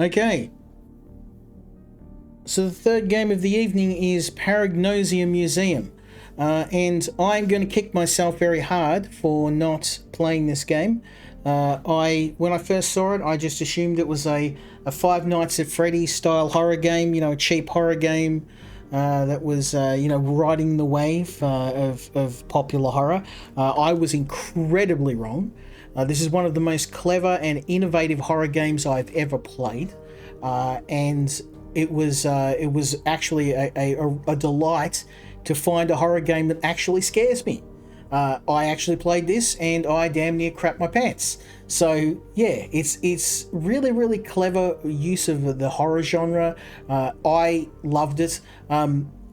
Okay, so the third game of the evening is Paragnosia Museum. And I'm going to kick myself very hard for not playing this game. When I first saw it, I just assumed it was a Five Nights at Freddy's style horror game, a cheap horror game that was, riding the wave of popular horror. I was incredibly wrong. This is one of the most clever and innovative horror games I've ever played, and it was actually a delight to find a horror game that actually scares me. I actually played this and I damn near crapped my pants. So yeah, it's really, really clever use of the horror genre. I loved it.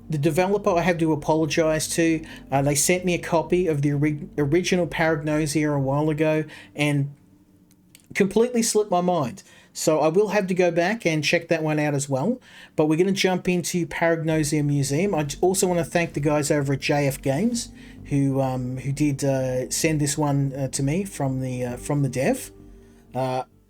The developer I have to apologise to. They sent me a copy of the original Paragnosia a while ago and completely slipped my mind. So I will have to go back and check that one out as well. But we're going to jump into Paragnosia Museum. I also want to thank the guys over at JF Games who did send this one to me from the dev.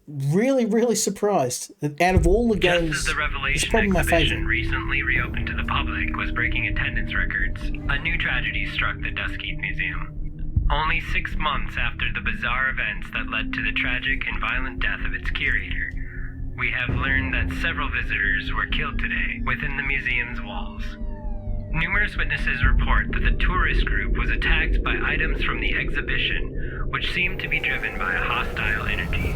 Really, really surprised that out of all the games, just as the Revelation it's probably my exhibition favorite. recently reopened to the public was breaking attendance records, a new tragedy struck the Duskheath Museum. Only 6 months after the bizarre events that led to the tragic and violent death of its curator, we have learned that several visitors were killed today within the museum's walls. Numerous witnesses report that the tourist group was attacked by items from the exhibition, which seemed to be driven by a hostile energy.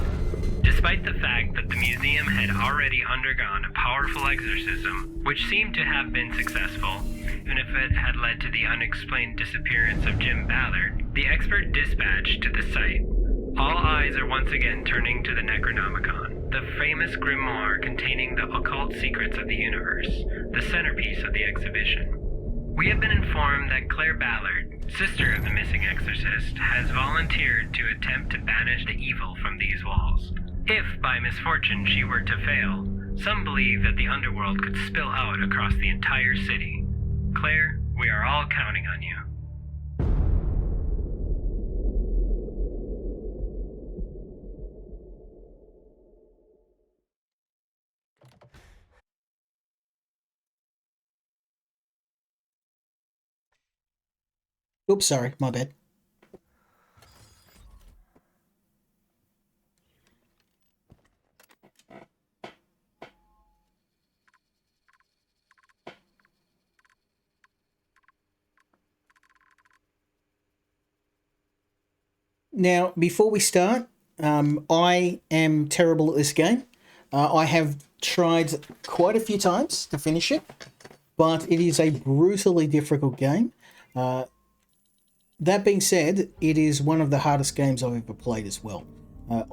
Despite the fact that the museum had already undergone a powerful exorcism, which seemed to have been successful, even if it had led to the unexplained disappearance of Jim Ballard, the expert dispatched to the site. All eyes are once again turning to the Necronomicon, the famous grimoire containing the occult secrets of the universe, the centerpiece of the exhibition. We have been informed that Claire Ballard, sister of the missing exorcist, has volunteered to attempt to banish the evil from these walls. If, by misfortune, she were to fail, some believe that the underworld could spill out across the entire city. Claire, we are all counting on you. Oops, sorry, my bad. Now, before we start, I am terrible at this game. I have tried quite a few times to finish it, but it is a brutally difficult game. That being said, it is one of the hardest games I've ever played as well.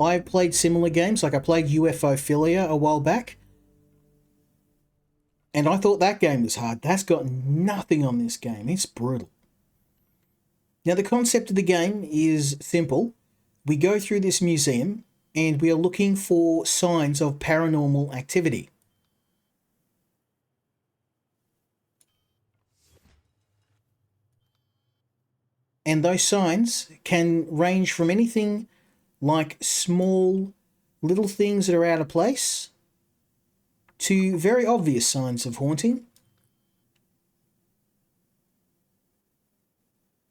I've played similar games, like I played UFOphilia a while back, and I thought that game was hard. That's got nothing on this game. It's brutal. Now, the concept of the game is simple. We go through this museum and we are looking for signs of paranormal activity. And those signs can range from anything like small little things that are out of place to very obvious signs of haunting.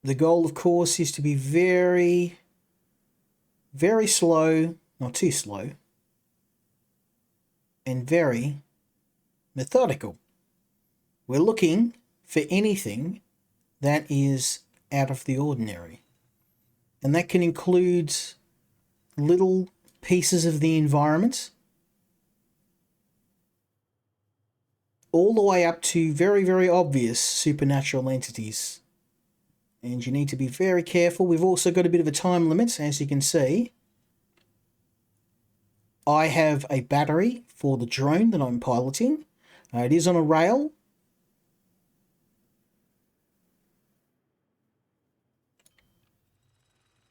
The goal, of course, is to be very, very slow, not too slow, and very methodical. We're looking for anything that is out of the ordinary. And that can include little pieces of the environment, all the way up to very, very obvious supernatural entities. And you need to be very careful. We've also got a bit of a time limit, as you can see. I have a battery for the drone that I'm piloting. It is on a rail.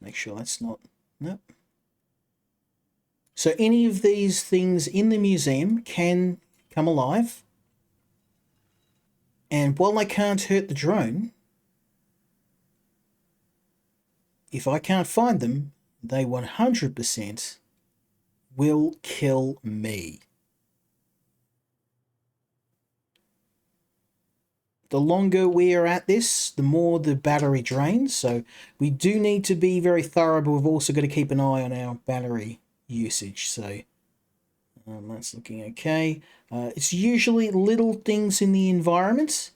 Make sure that's not... Nope. So any of these things in the museum can come alive. And while they can't hurt the drone, if I can't find them, they 100% will kill me. the longer we are at this, the more the battery drains. So we do need to be very thorough, but we've also got to keep an eye on our battery usage. So that's looking okay. It's usually little things in the environment,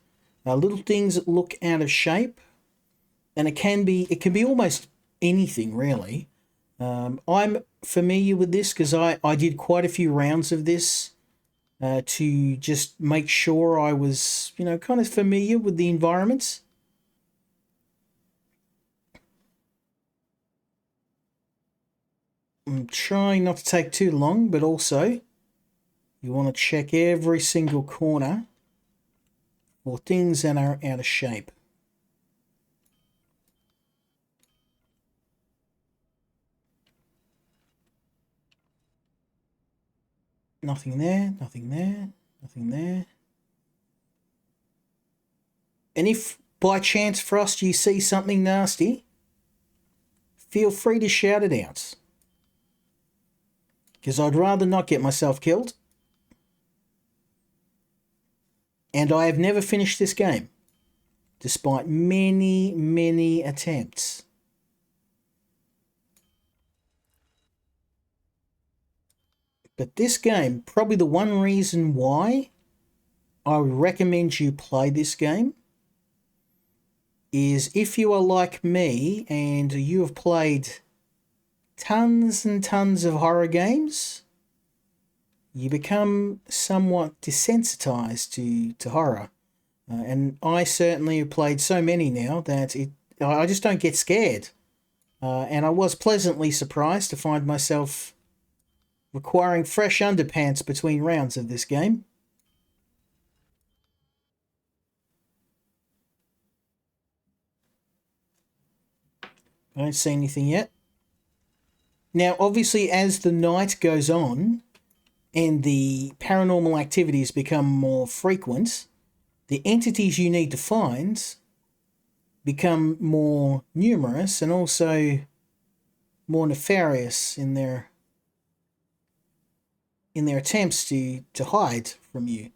little things that look out of shape, and it can be almost anything really. I'm familiar with this because I did quite a few rounds of this to just make sure I was, kind of familiar with the environments. I'm trying not to take too long, but also you want to check every single corner for things that are out of shape. Nothing there, nothing there, nothing there. And if by chance, Frost, you see something nasty, feel free to shout it out. Because I'd rather not get myself killed. And I have never finished this game, despite many, many attempts. But this game, probably the one reason why I would recommend you play this game is if you are like me and you have played tons and tons of horror games, you become somewhat desensitized to horror. And I certainly have played so many now that I just don't get scared. And I was pleasantly surprised to find myself requiring fresh underpants between rounds of this game. I don't see anything yet. Now, obviously, as the night goes on and the paranormal activities become more frequent, the entities you need to find become more numerous and also more nefarious in their attempts to hide from you.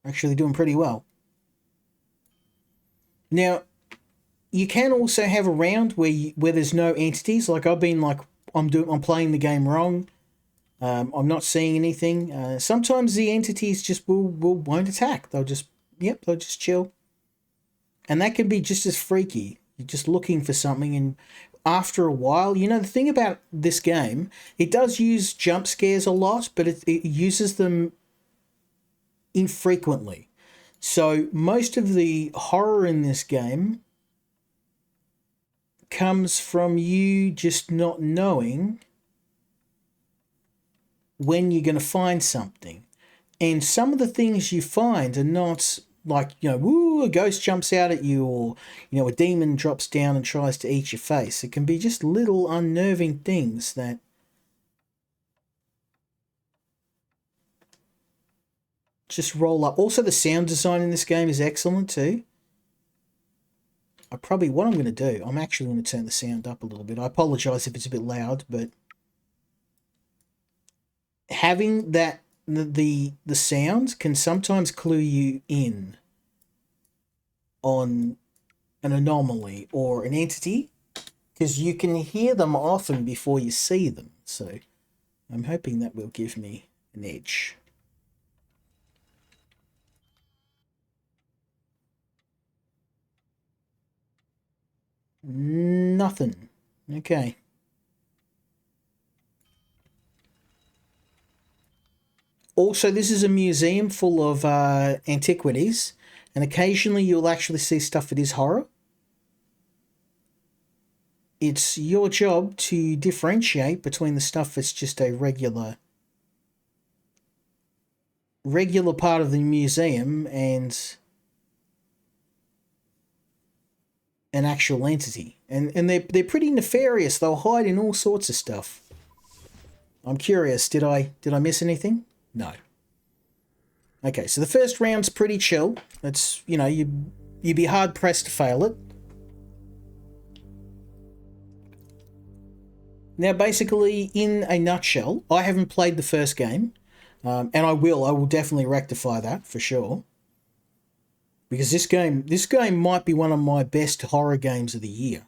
Actually doing pretty well. Now, you can also have a round where there's no entities. Like I've been like, I'm playing the game wrong. I'm not seeing anything. Sometimes the entities just won't attack. They'll just chill. And that can be just as freaky. You're just looking for something, and after a while, the thing about this game, it does use jump scares a lot, but it uses them infrequently. So most of the horror in this game comes from you just not knowing when you're going to find something. And some of the things you find are not like, woo, a ghost jumps out at you, or, a demon drops down and tries to eat your face. It can be just little unnerving things that just roll up. Also, the sound design in this game is excellent too. What I'm going to do, I'm actually going to turn the sound up a little bit. I apologize if it's a bit loud, but having that the sound can sometimes clue you in on an anomaly or an entity, because you can hear them often before you see them. So I'm hoping that will give me an edge. Nothing. Okay. Also, this is a museum full of antiquities, and occasionally you'll actually see stuff that is horror. It's your job to differentiate between the stuff that's just a regular part of the museum and an actual entity. And they're pretty nefarious. They'll hide in all sorts of stuff. I'm curious, did I miss anything? No. Okay, so the first round's pretty chill. It's, you'd be hard pressed to fail it. Now, basically, in a nutshell, I haven't played the first game, and I will. I will definitely rectify that for sure. Because this game might be one of my best horror games of the year.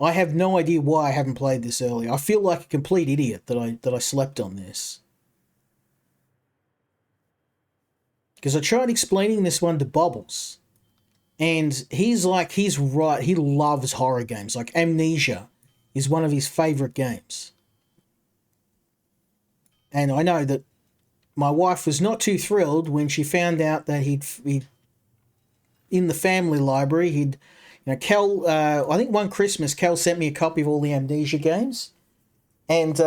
I have no idea why I haven't played this earlier. I feel like a complete idiot that I slept on this. Because I tried explaining this one to Bubbles, and he's right. He loves horror games. Like Amnesia is one of his favorite games. And I know that my wife was not too thrilled when she found out that he'd in the family library, Kel, I think one Christmas, Kel sent me a copy of all the Amnesia games, and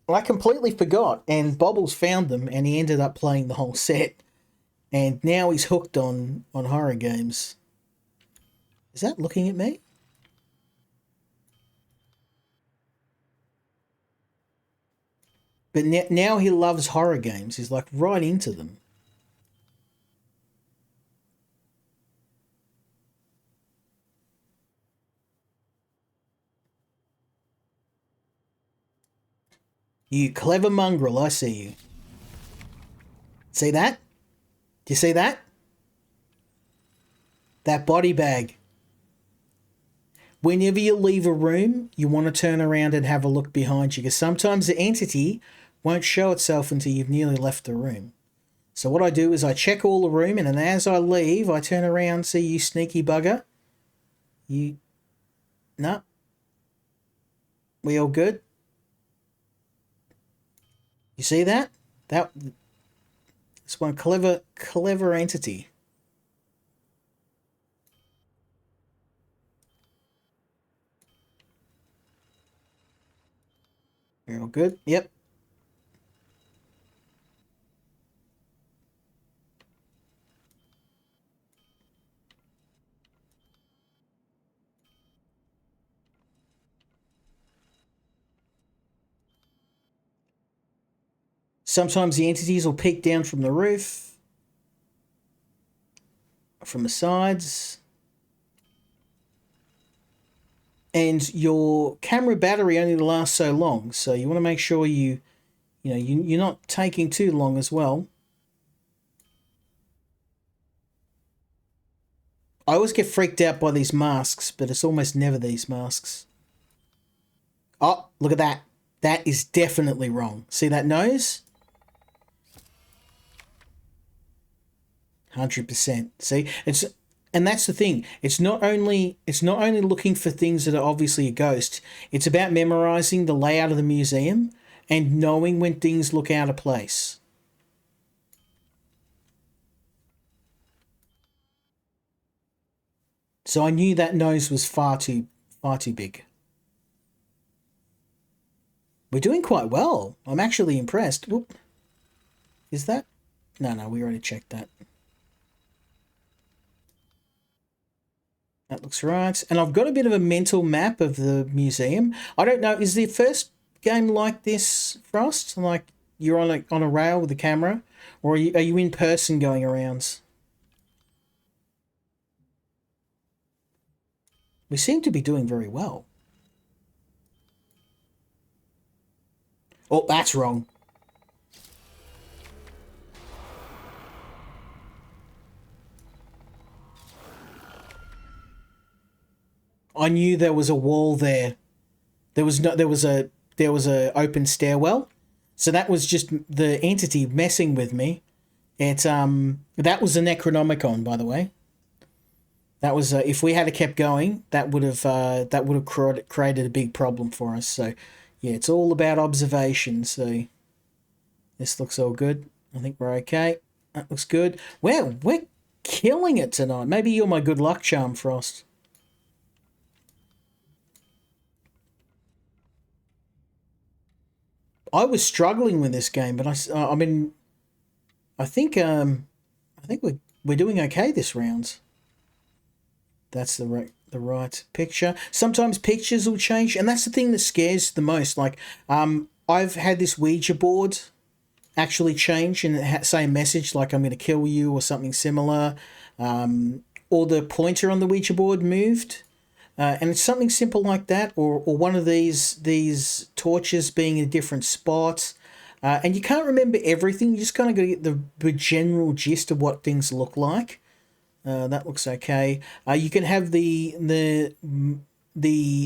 I completely forgot, and Bobbles found them, and he ended up playing the whole set, and now he's hooked on horror games. Is that looking at me? But now he loves horror games. He's like right into them. You clever mongrel, I see you. See that? Do you see that? That body bag. Whenever you leave a room, you want to turn around and have a look behind you, because sometimes the entity won't show itself until you've nearly left the room. So what I do is I check all the room, and then as I leave, I turn around, see you sneaky bugger. You... No. We all good? You see that? It's one clever entity. You're all good? Yep. Sometimes the entities will peek down from the roof, from the sides. And your camera battery only lasts so long, so you want to make sure you're not taking too long as well. I always get freaked out by these masks, but it's almost never these masks. Oh, look at that. That is definitely wrong. See that nose? 100%. See, and that's the thing. It's not only looking for things that are obviously a ghost. It's about memorizing the layout of the museum and knowing when things look out of place. So I knew that nose was far too big. We're doing quite well. I'm actually impressed. Whoop. Is that? No, we already checked that. That looks right. And I've got a bit of a mental map of the museum. I don't know, is the first game like this, Frost? Like you're on a rail with the camera? Or are you in person going around? We seem to be doing very well. Oh, that's wrong. I knew there was a wall there. There was a open stairwell. So that was just the entity messing with me. That was the Necronomicon, by the way. That was if we had kept going, that would have created a big problem for us. So yeah, it's all about observation. So this looks all good. I think we're okay. That looks good. We're killing it tonight. Maybe you're my good luck charm, Frost. I was struggling with this game, but I mean, I think we're doing okay this round. That's the right picture. Sometimes pictures will change, and that's the thing that scares the most. Like, I've had this Ouija board actually change and say a message like "I'm going to kill you" or something similar, or the pointer on the Ouija board moved. And it's something simple like that, or one of these torches being in different spots. And you can't remember everything. You just kind of got to get the general gist of what things look like. That looks okay. You can have the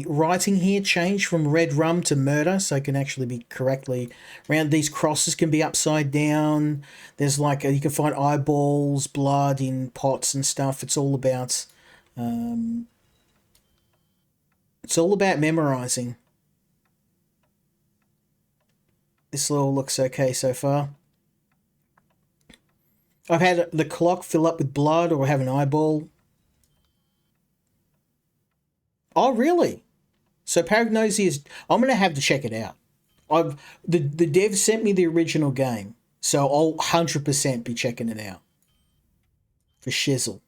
writing here change from red rum to murder, so it can actually be correctly around. These crosses can be upside down. There's like you can find eyeballs, blood in pots and stuff. It's all about memorizing. This all looks okay so far. I've had the clock fill up with blood or have an eyeball. Oh, really? So Paragnosia is... I'm going to have to check it out. The dev sent me the original game, so I'll 100% be checking it out. For shizzle.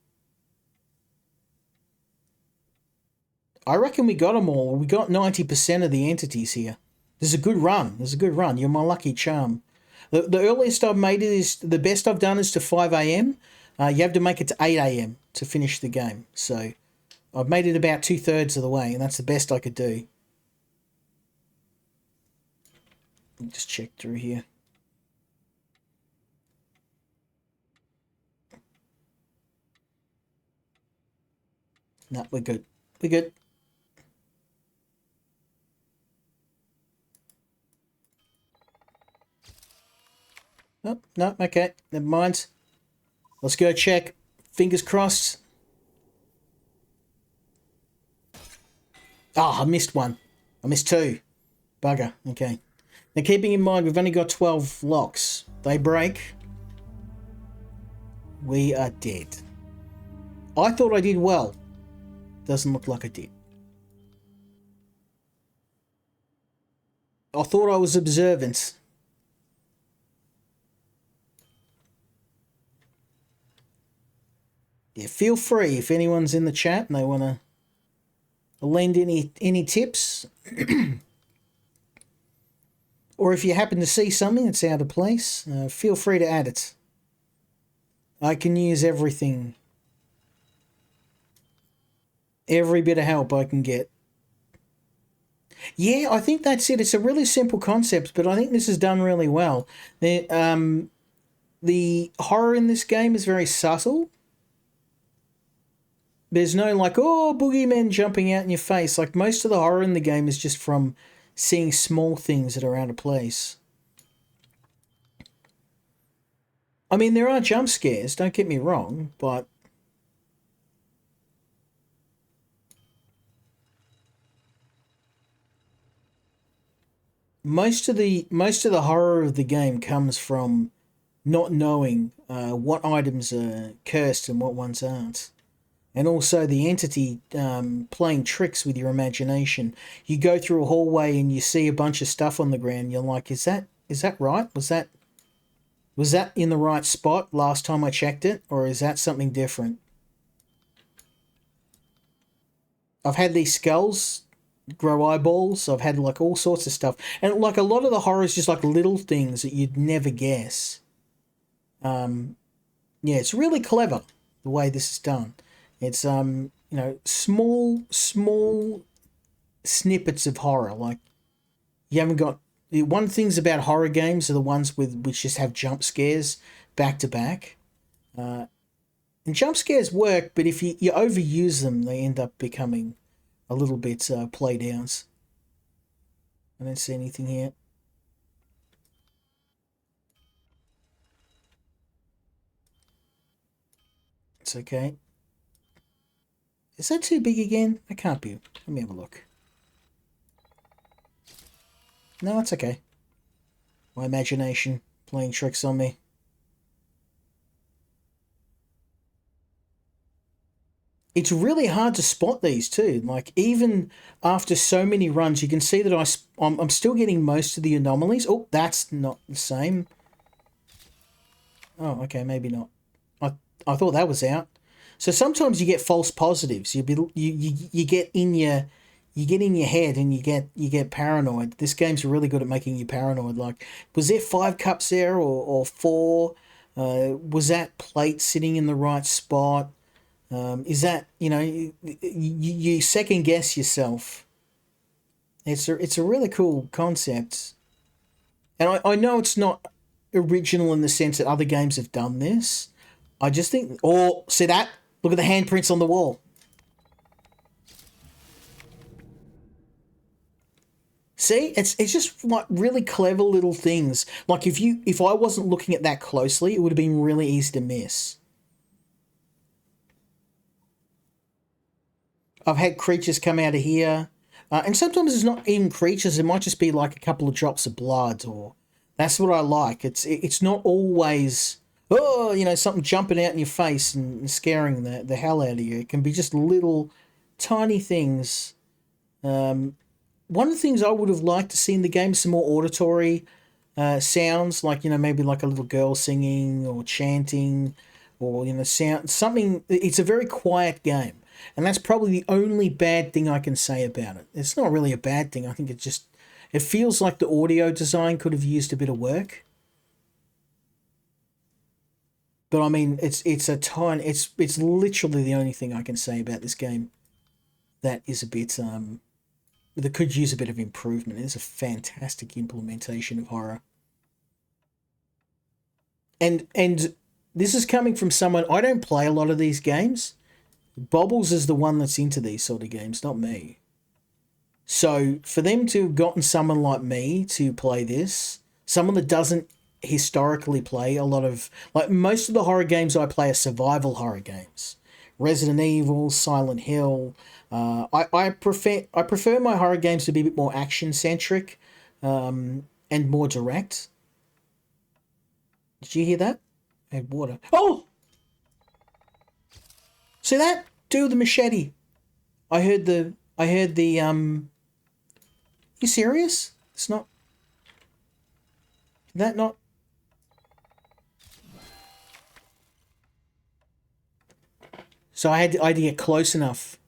I reckon we got them all. We got 90% of the entities here. There's a good run. You're my lucky charm. The earliest I've made it is... The best I've done is to 5 a.m. You have to make it to 8 a.m. to finish the game. So I've made it about 2/3 of the way, and that's the best I could do. Let me just check through here. No, we're good. We're good. Oh, no, okay. Never mind. Let's go check. Fingers crossed. Oh, I missed one. I missed two. Bugger. Okay. Now, keeping in mind, we've only got 12 locks. They break. We are dead. I thought I did well. Doesn't look like I did. I thought I was observant. Yeah, feel free if anyone's in the chat and they want to lend any tips. Or if you happen to see something that's out of place, feel free to add it. I can use everything. Every bit of help I can get. Yeah, I think that's it. It's a really simple concept, but I think this is done really well. The horror in this game is very subtle. There's no like, oh, boogeymen jumping out in your face. Like most of the horror in the game is just from seeing small things that are out of place. I mean, there are jump scares, don't get me wrong, but most of the horror of the game comes from not knowing what items are cursed and what ones aren't. And also the entity playing tricks with your imagination. You go through a hallway and you see a bunch of stuff on the ground. You're like, is that right? Was that in the right spot last time I checked it? Or is that something different? I've had these skulls grow eyeballs. I've had like all sorts of stuff. And like a lot of the horror is just like little things that you'd never guess. Yeah, it's really clever the way this is done. It's small snippets of horror. Like you haven't got one things about horror games are the ones which just have jump scares back to back. And jump scares work, but if you overuse them, they end up becoming a little bit play downs. I don't see anything here. It's okay. Is that too big again? It can't be. Let me have a look. No, it's okay. My imagination playing tricks on me. It's really hard to spot these too. Like even after so many runs, you can see that I'm still getting most of the anomalies. Oh, that's not the same. Oh, okay, maybe not. I thought that was out. So sometimes you get false positives. You get in your head and you get paranoid. This game's really good at making you paranoid. Like, was there 5 cups there or 4? Was that plate sitting in the right spot? Is that, you second guess yourself. It's a really cool concept. And I know it's not original in the sense that other games have done this. I just think, oh, see that? Look at the handprints on the wall. See, it's just like really clever little things. Like if I wasn't looking at that closely, it would have been really easy to miss. I've had creatures come out of here, and sometimes it's not even creatures. It might just be like a couple of drops of blood, or that's what I like. It's not always something jumping out in your face and scaring the hell out of you. It can be just little tiny things. One of the things I would have liked to see in the game, some more auditory sounds, like maybe like a little girl singing or chanting, or sound something. It's a very quiet game, and that's probably the only bad thing I can say about it. It's not really a bad thing. I think it feels like the audio design could have used a bit of work. But I mean, it's literally the only thing I can say about this game that is a bit that could use a bit of improvement. It is a fantastic implementation of horror. And this is coming from someone, I don't play a lot of these games. Bobbles is the one that's into these sort of games, not me. So for them to have gotten someone like me to play this, someone that doesn't historically play a lot of, like, most of the horror games I play are survival horror games. Resident Evil, Silent Hill. I prefer my horror games to be a bit more action centric, and more direct. Did you hear that? I had water. Oh, see that? Do the machete. I heard the. You serious? It's not. That not. So I had to get close enough.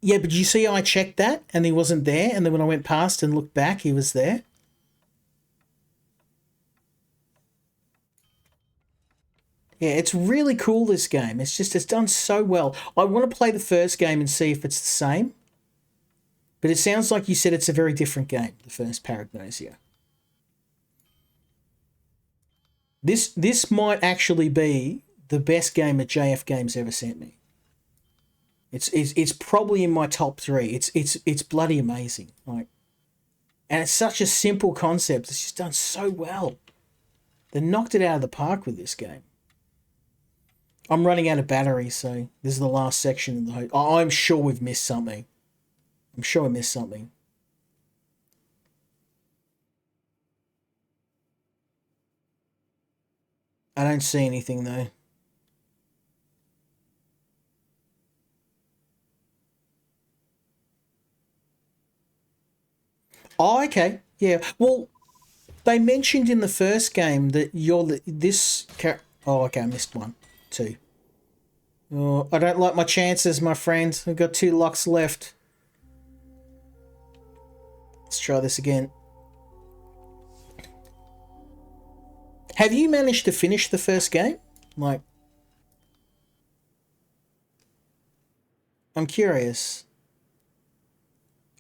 Yeah, but you see, I checked that and he wasn't there, and then when I went past and looked back, he was there. Yeah, it's really cool, this game. It's done so well. I want to play the first game and see if it's the same, but it sounds like you said it's a very different game, the first Paragnosia. This might actually be the best game that JF Games ever sent me. It's probably in my top three. It's bloody amazing. Like, and it's such a simple concept. It's just done so well. They knocked it out of the park with this game. I'm running out of battery, so this is the last section of the. I'm sure we've missed something. I'm sure I missed something. I don't see anything though. Oh, okay. Yeah. Well, they mentioned in the first game that this. Oh, okay. I missed one, two. Oh, I don't like my chances, my friend. I've got 2 locks left. Let's try this again. Have you managed to finish the first game? Like, I'm curious.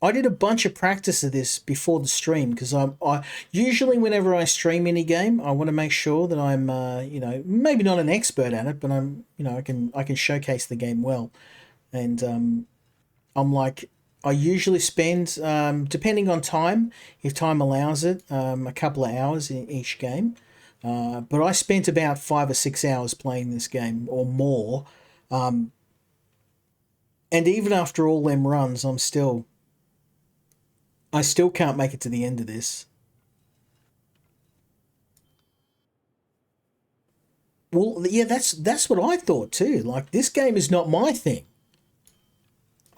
I did a bunch of practice of this before the stream because I usually whenever I stream any game, I want to make sure that I'm maybe not an expert at it, but I can showcase the game well, and I'm like, I usually spend, depending on time, if time allows it, a couple of hours in each game. But I spent about 5 or 6 hours playing this game or more, and even after all them runs, I still can't make it to the end of this. Well, yeah, that's what I thought too. Like, this game is not my thing.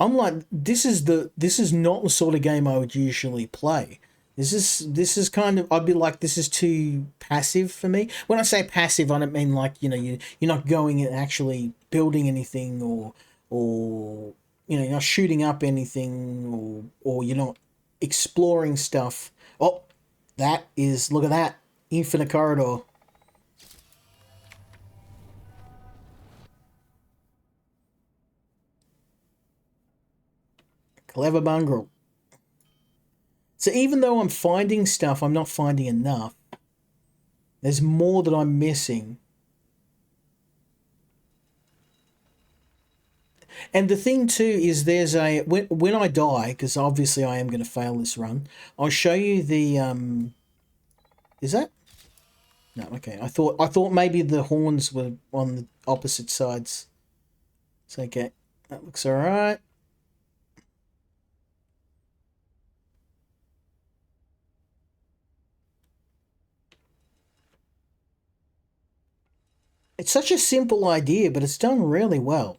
I'm like, this is not the sort of game I would usually play. This is kind of, I'd be like, this is too passive for me. When I say passive, I don't mean like, you're not going and actually building anything, or you're not shooting up anything, or you're not exploring stuff. Oh, look at that, infinite corridor. Clever mongrel. So even though I'm finding stuff, I'm not finding enough. There's more that I'm missing. And the thing too is there's a... When I die, because obviously I am going to fail this run, I'll show you the... Is that... No, okay. I thought maybe the horns were on the opposite sides. It's okay. That looks alright. It's such a simple idea, but it's done really well.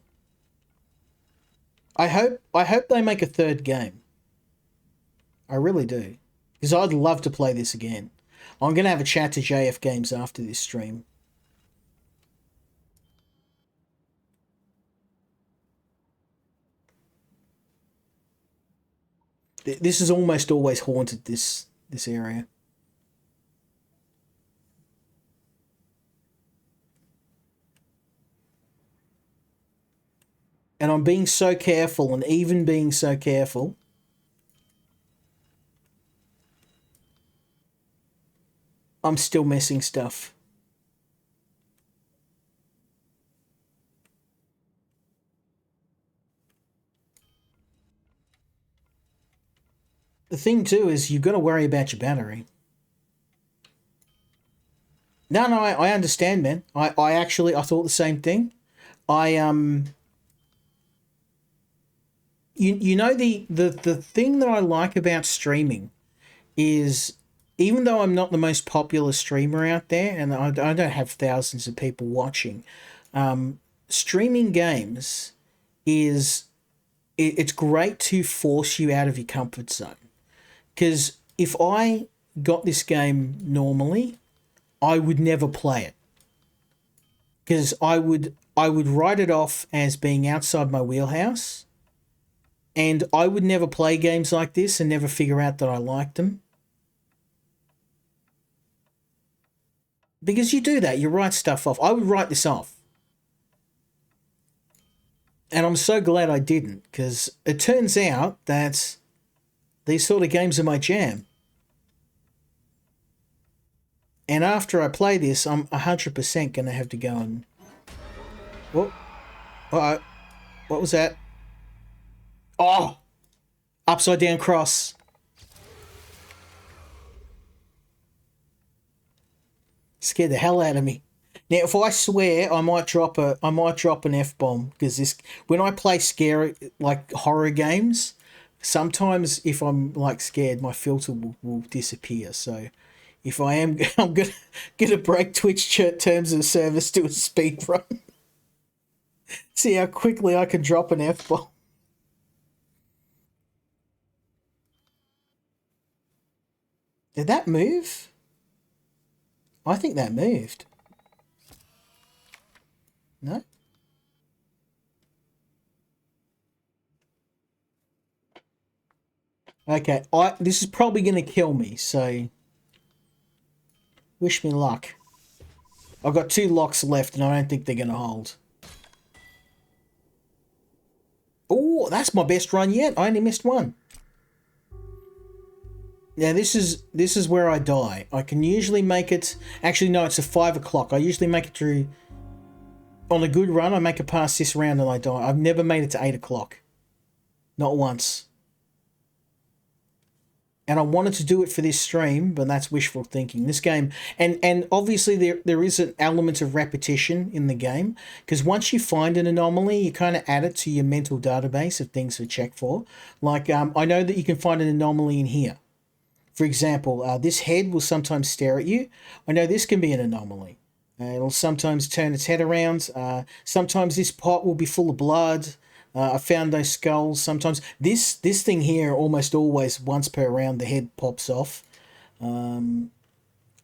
I hope they make a third game. I really do. Because I'd love to play this again. I'm going to have a chat to JF Games after this stream. This is almost always haunted, this area. And I'm being so careful, and even being so careful, I'm still missing stuff. The thing too is you've got to worry about your battery. No, I understand, man. I thought the same thing. You know the thing that I like about streaming is, even though I'm not the most popular streamer out there, and I don't have thousands of people watching, streaming games it's great to force you out of your comfort zone. Because if I got this game normally, I would never play it. Because I would write it off as being outside my wheelhouse, and I would never play games like this and never figure out that I liked them. Because you do that, you write stuff off. I would write this off. And I'm so glad I didn't, because it turns out that these sort of games are my jam. And after I play this, I'm 100% going to have to go and... What? Uh-oh. What was that? Oh! Upside down cross. Scared the hell out of me. Now, if I swear, I might drop an F-bomb, because this, when I play scary, like horror games, sometimes if I'm like scared, my filter will disappear. So if I am, I'm gonna break Twitch terms of service to a speed run. See how quickly I can drop an F-bomb. Did that move? I think that moved. No? Okay, this is probably going to kill me, so wish me luck. I've got 2 locks left, and I don't think they're going to hold. Oh, that's my best run yet. I only missed one. Now, this is where I die. I can usually make it... Actually, no, it's at 5 o'clock. I usually make it through... On a good run, I make it past this round and I die. I've never made it to 8 o'clock. Not once. And I wanted to do it for this stream, but that's wishful thinking. This game... And obviously, there is an element of repetition in the game. Because once you find an anomaly, you kind of add it to your mental database of things to check for. Like, I know that you can find an anomaly in here. For example, this head will sometimes stare at you. I know this can be an anomaly. It'll sometimes turn its head around. Sometimes this pot will be full of blood. I found those skulls. Sometimes this thing here, almost always once per round, the head pops off.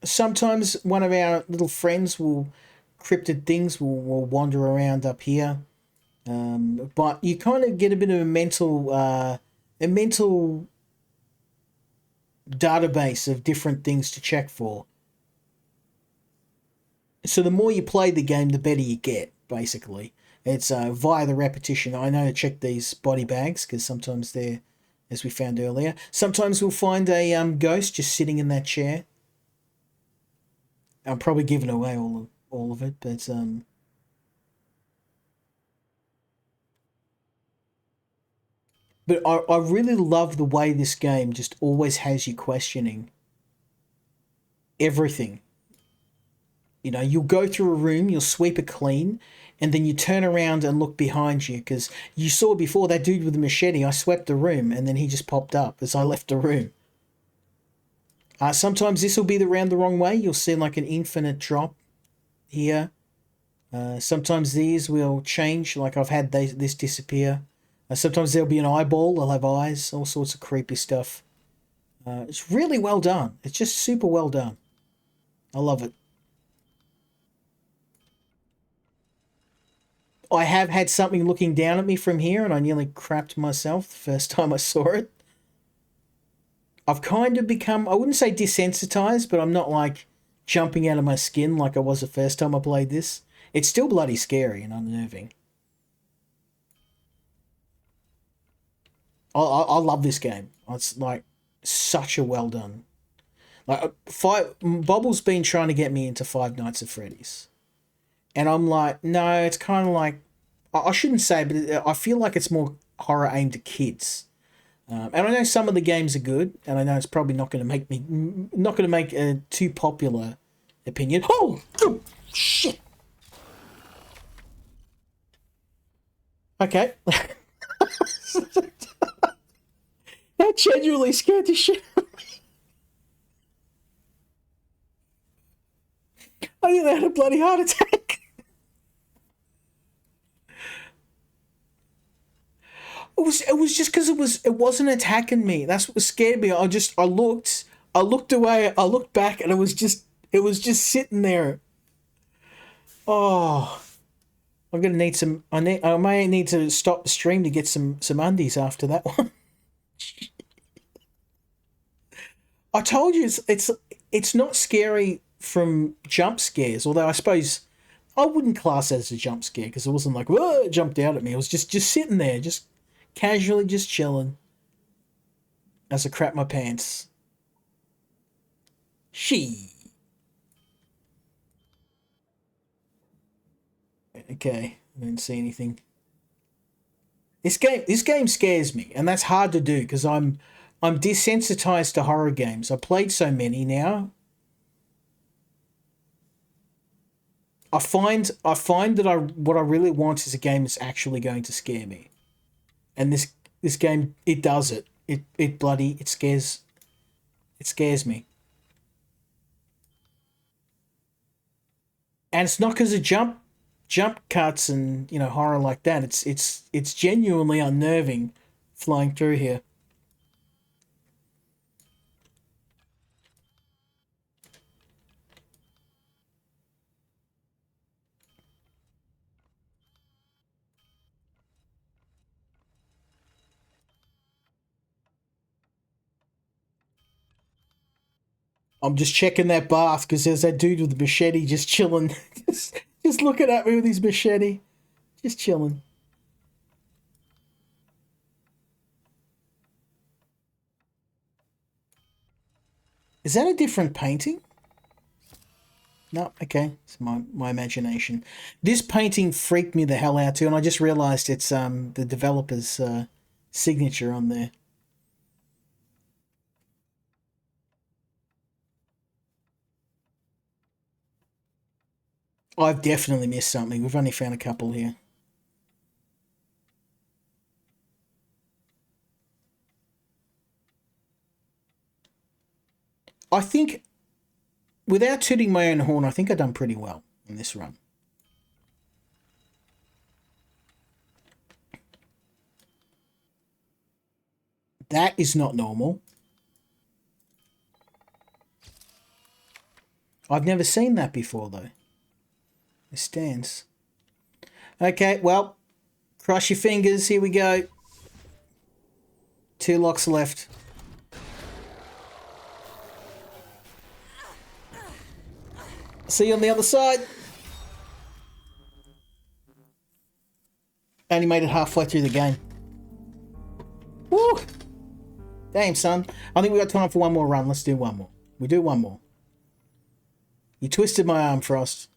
Sometimes one of our little friends cryptid things will wander around up here. But you kind of get a bit of a mental database of different things to check for. So the more you play the game, the better you get, basically. It's via the repetition. I know to check these body bags, because sometimes they're as we found earlier. Sometimes we'll find a ghost just sitting in that chair. I'm probably giving away all of it, but I really love the way this game just always has you questioning everything. You know, you'll go through a room, you'll sweep it clean, and then you turn around and look behind you because you saw before that dude with the machete. I swept the room, and then he just popped up as I left the room. Sometimes this will be around the wrong way. You'll see like an infinite drop here. Sometimes these will change, like I've had this disappear. Sometimes there'll be an eyeball, they'll have eyes, all sorts of creepy stuff. It's really well done. It's just super well done. I love it. I have had something looking down at me from here, and I nearly crapped myself the first time I saw it. I've kind of become, I wouldn't say desensitized, but I'm not like jumping out of my skin like I was the first time I played this. It's still bloody scary and unnerving. I love this game. It's like such a well done. Like Bobble's been trying to get me into Five Nights at Freddy's, and I'm like, no, it's kind of like I shouldn't say, but I feel like it's more horror aimed at kids. And I know some of the games are good, and I know it's probably not going to make a too popular opinion. Oh shit! Okay. That genuinely scared the shit out of me. I nearly had a bloody heart attack. It was just because it wasn't attacking me. That's what scared me. I looked away, I looked back, and it was just sitting there. Oh, I'm gonna need some. I may need to stop the stream to get some undies after that one. I told you it's not scary from jump scares, although I suppose I wouldn't class it as a jump scare because it wasn't like whoa, it jumped out at me. It was just sitting there, just casually, just chilling as I crap my pants. Okay, I didn't see anything. This game scares me, and that's hard to do because I'm desensitized to horror games. I played so many now. I find that what I really want is a game that's actually going to scare me, and this game it does it. It scares me, and it's not because of jump cuts and horror like that. It's genuinely unnerving flying through here. I'm just checking that bath because there's that dude with the machete just chilling, just looking at me with his machete, just chilling. Is that a different painting? No, okay, it's my imagination. This painting freaked me the hell out too, and I just realised it's the developer's signature on there. I've definitely missed something. We've only found a couple here. I think, without tooting my own horn, I think I've done pretty well in this run. That is not normal. I've never seen that before, though. It stands. Okay, well, cross your fingers. Here we go. 2 locks left. See you on the other side. Only made it halfway through the game. Woo! Damn, son. I think we got time for one more run. Let's do one more. We do one more. You twisted my arm, Frost.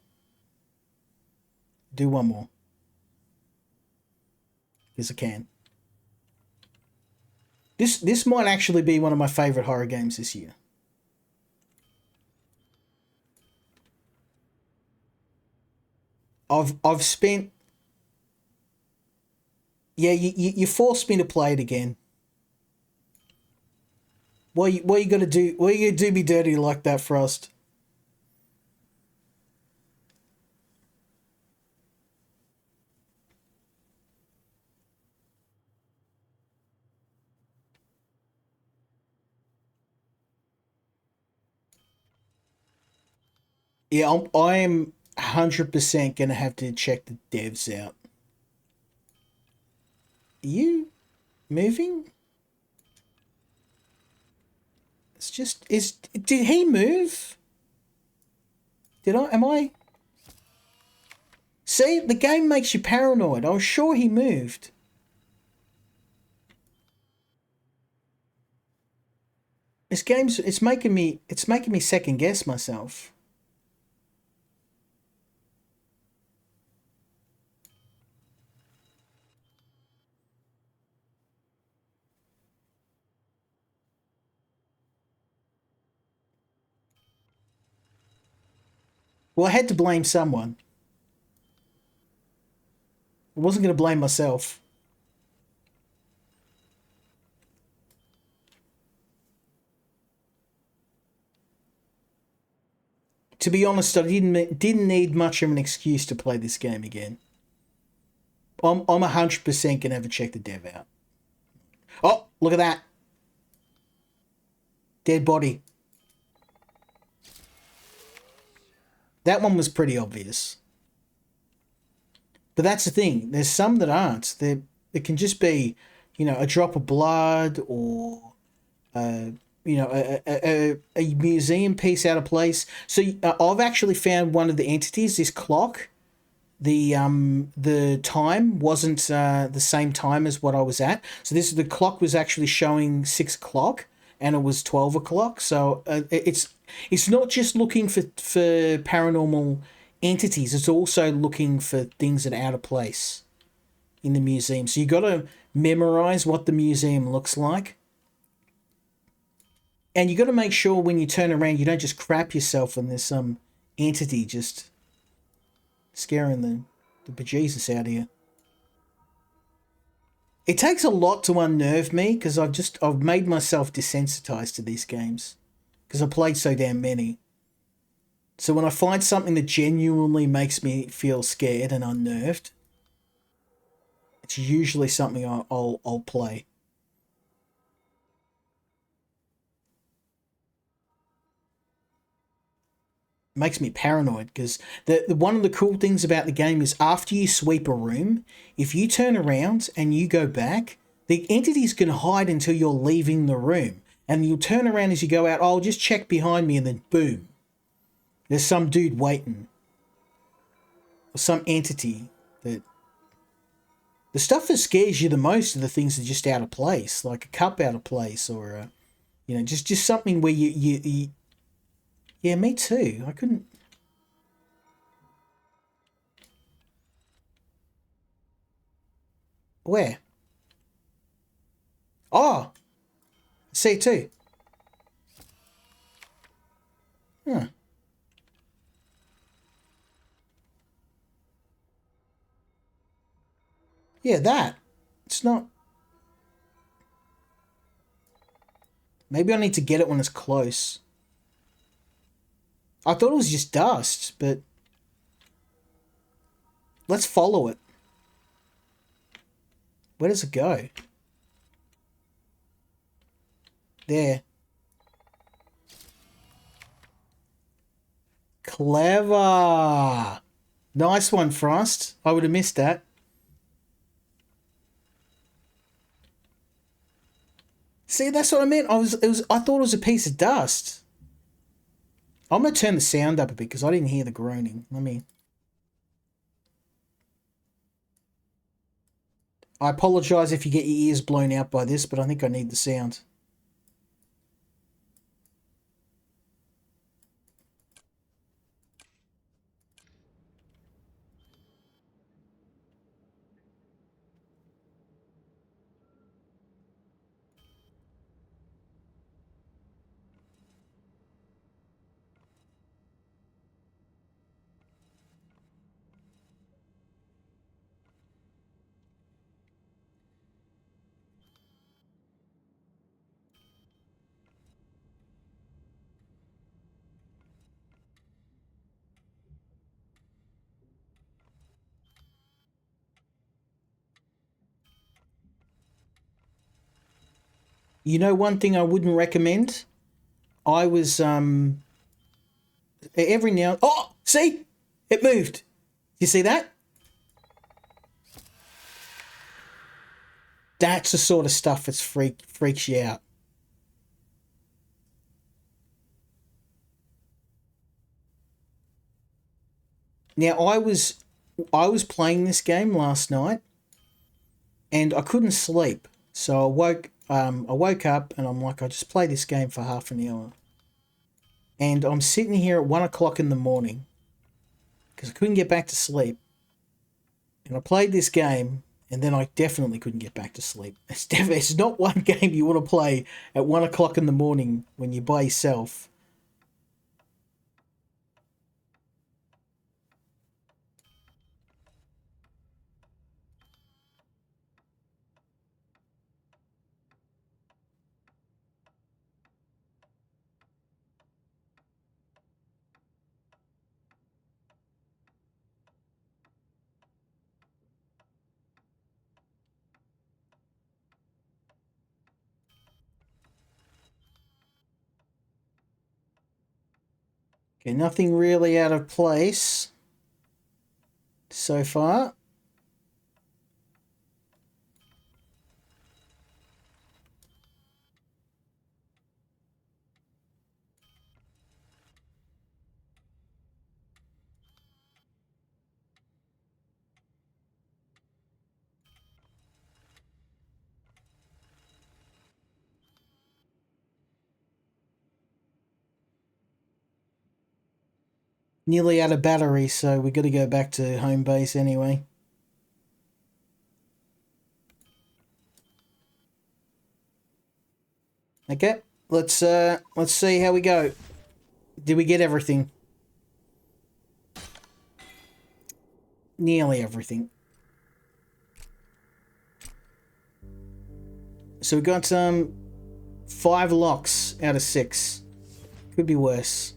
Do one more. Yes, I can. This might actually be one of my favorite horror games this year. I've spent. Yeah, you forced me to play it again. What you gonna do? What you gonna do me dirty like that, Frost? Yeah, I'm 100% gonna have to check the devs out. Are you moving? It's just did he move? Am I? See, the game makes you paranoid. I was sure he moved. It's making me second guess myself. Well, I had to blame someone. I wasn't going to blame myself. To be honest, I didn't need much of an excuse to play this game again. I'm 100% gonna have to check the dev out. Oh, look at that. Dead body. That one was pretty obvious. But that's the thing. There's some that aren't. It can just be, a drop of blood or, a museum piece out of place. So I've actually found one of the entities, this clock. The time wasn't the same time as what I was at. So the clock was actually showing 6 o'clock, and it was 12 o'clock. So it's not just looking for paranormal entities. It's also looking for things that are out of place in the museum. So you got to memorize what the museum looks like, and you got to make sure when you turn around you don't just crap yourself and there's some entity just scaring the bejesus out of you. It takes a lot to unnerve me because I've made myself desensitized to these games because I played so damn many. So when I find something that genuinely makes me feel scared and unnerved, it's usually something I'll play. Makes me paranoid because the one of the cool things about the game is after you sweep a room, if you turn around and you go back, the entities can hide until you're leaving the room, and you'll turn around as you go out. Oh, I'll just check behind me, and then boom, there's some dude waiting or some entity. That the stuff that scares you the most are the things that are just out of place, like a cup out of place, or just something where you yeah, me too. I couldn't. Where? Oh, see it too. Huh. Yeah, that. It's not. Maybe I need to get it when it's close. I thought it was just dust, but let's follow it. Where does it go? There. Clever. Nice one, Frost. I would have missed that. See, that's what I meant. I thought it was a piece of dust. I'm gonna turn the sound up a bit because I didn't hear the groaning. I apologize if you get your ears blown out by this, but I think I need the sound. You know, one thing I wouldn't recommend. I was every now. Oh, see, it moved. You see that? That's the sort of stuff that freaks you out. Now I was playing this game last night, and I couldn't sleep. So I woke up and I'm like, I'll just play this game for half an hour. And I'm sitting here at 1 o'clock in the morning because I couldn't get back to sleep. And I played this game, and then I definitely couldn't get back to sleep. It's not one game you want to play at 1 o'clock in the morning when you're by yourself. Okay, nothing really out of place so far. Nearly out of battery, so we got to go back to home base anyway. Okay, let's see how we go. Did we get everything? Nearly everything. So we got 5 locks out of 6. Could be worse.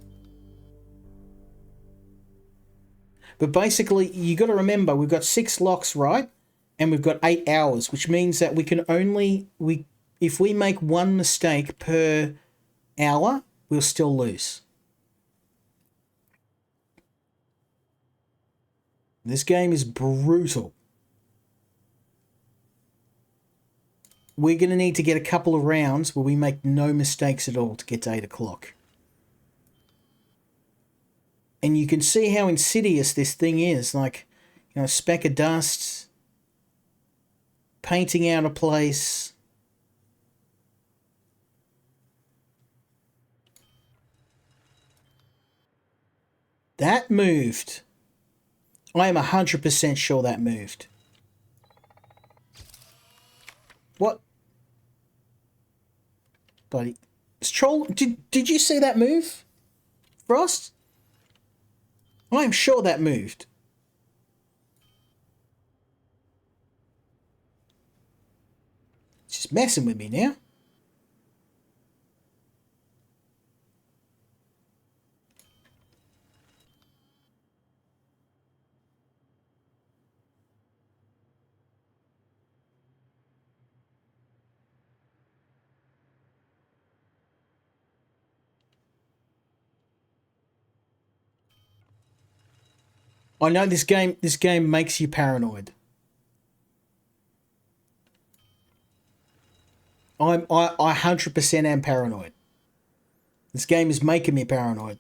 But basically, you got to remember, we've got 6 locks, right? And we've got 8 hours, which means that we can only... if we make one mistake per hour, we'll still lose. This game is brutal. We're going to need to get a couple of rounds where we make no mistakes at all to get to 8 o'clock. And you can see how insidious this thing is. Like, you know, a speck of dust, painting out a place. That moved. I am 100% sure that moved. What? Buddy. Troll, did you see that move? Frost? I am sure that moved. It's just messing with me now. I know this game makes you paranoid. I 100% am paranoid. This game is making me paranoid.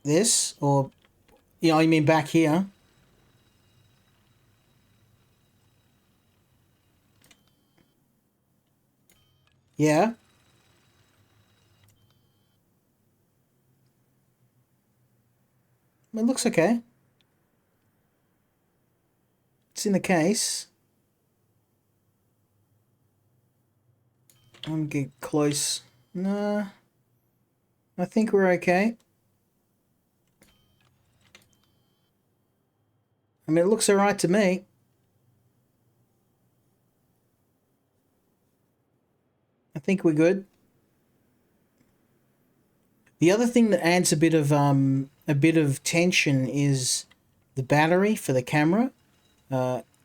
This, or, you know, I mean back here. Yeah. It looks okay. It's in the case. I'm gonna get close. Nah. I think we're okay. I mean, it looks alright to me. I think we're good. The other thing that adds a bit of tension is the battery for the camera.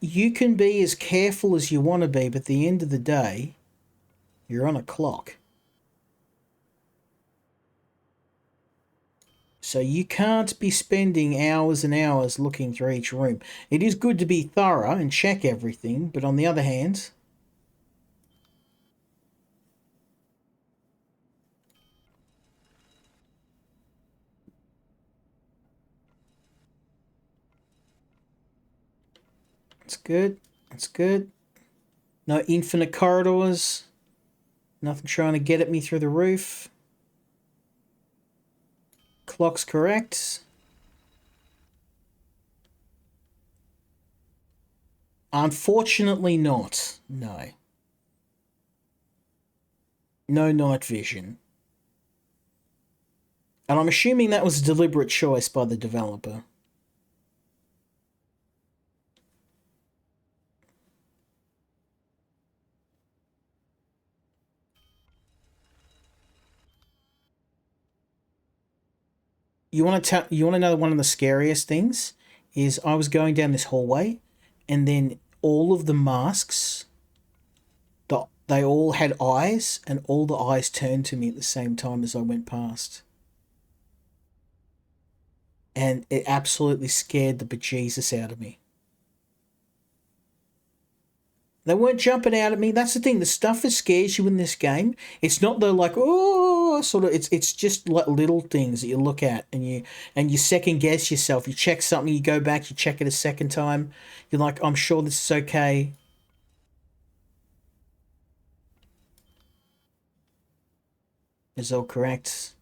you can be as careful as you want to be, but at the end of the day, you're on a clock. So you can't be spending hours and hours looking through each room. It is good to be thorough and check everything, but on the other hand, it's good. It's good. No infinite corridors. Nothing trying to get at me through the roof. Clock's correct. Unfortunately not. No. No night vision. And I'm assuming that was a deliberate choice by the developer. You want to know one of the scariest things is I was going down this hallway and then all of the masks they all had eyes and all the eyes turned to me at the same time as I went past. And it absolutely scared the bejesus out of me. They weren't jumping out at me. That's the thing. The stuff that scares you in this game, it's not the like oh sort of. It's just like little things that you look at and you second guess yourself. You check something, you go back, you check it a second time. You're like, I'm sure this is okay. It's all correct.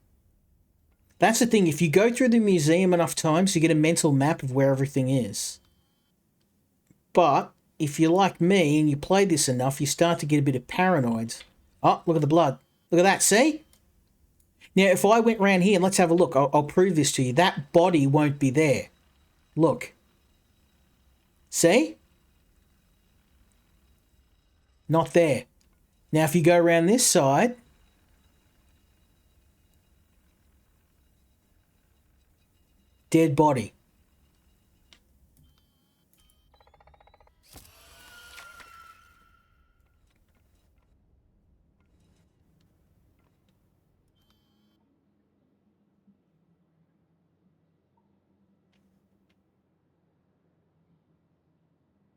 That's the thing. If you go through the museum enough times, you get a mental map of where everything is. But if you're like me and you play this enough, you start to get a bit of paranoid. Oh, look at the blood. Look at that, see? Now, if I went round here, and let's have a look. I'll prove this to you. That body won't be there. Look. See? Not there. Now, if you go around this side, dead body.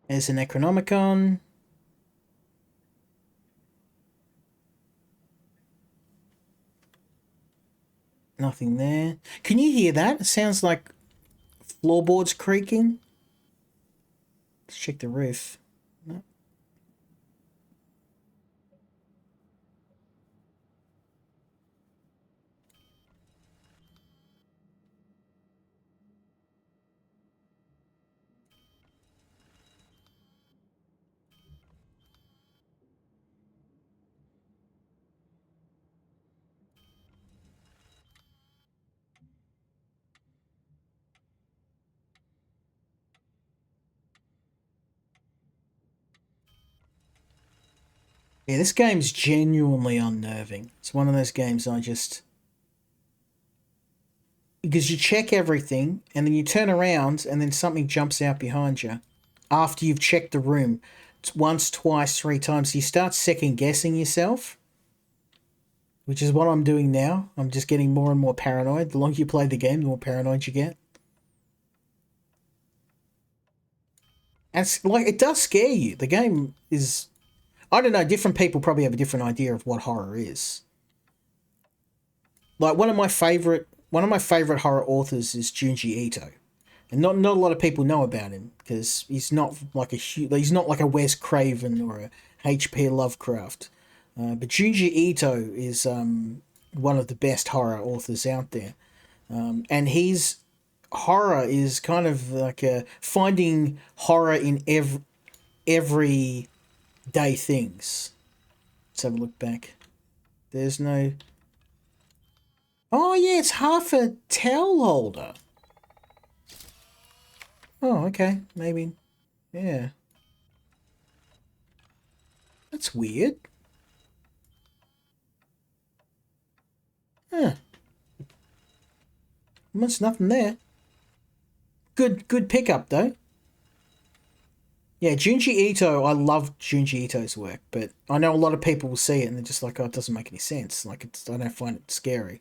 There's an Necronomicon. Nothing there. Can you hear that? It sounds like floorboards creaking. Let's check the roof. No. Yeah, this game's genuinely unnerving. It's one of those games I just... Because you check everything, and then you turn around, and then something jumps out behind you. After you've checked the room. It's once, twice, three times. You start second-guessing yourself. Which is what I'm doing now. I'm just getting more and more paranoid. The longer you play the game, the more paranoid you get. And it's like, it does scare you. The game is... I don't know, different people probably have a different idea of what horror is. Like one of my favorite horror authors is Junji Ito. And not a lot of people know about him because he's not like a Wes Craven or a H.P. Lovecraft. But Junji Ito is one of the best horror authors out there. And his horror is kind of like finding horror in every day things. Let's have a look back. There's no... Oh, yeah, it's half a towel holder. Oh, okay. Maybe. Yeah. That's weird. Huh. There's nothing there. Good pickup, though. Yeah, Junji Ito, I love Junji Ito's work, but I know a lot of people will see it and they're just like, oh, it doesn't make any sense. Like, I don't find it scary.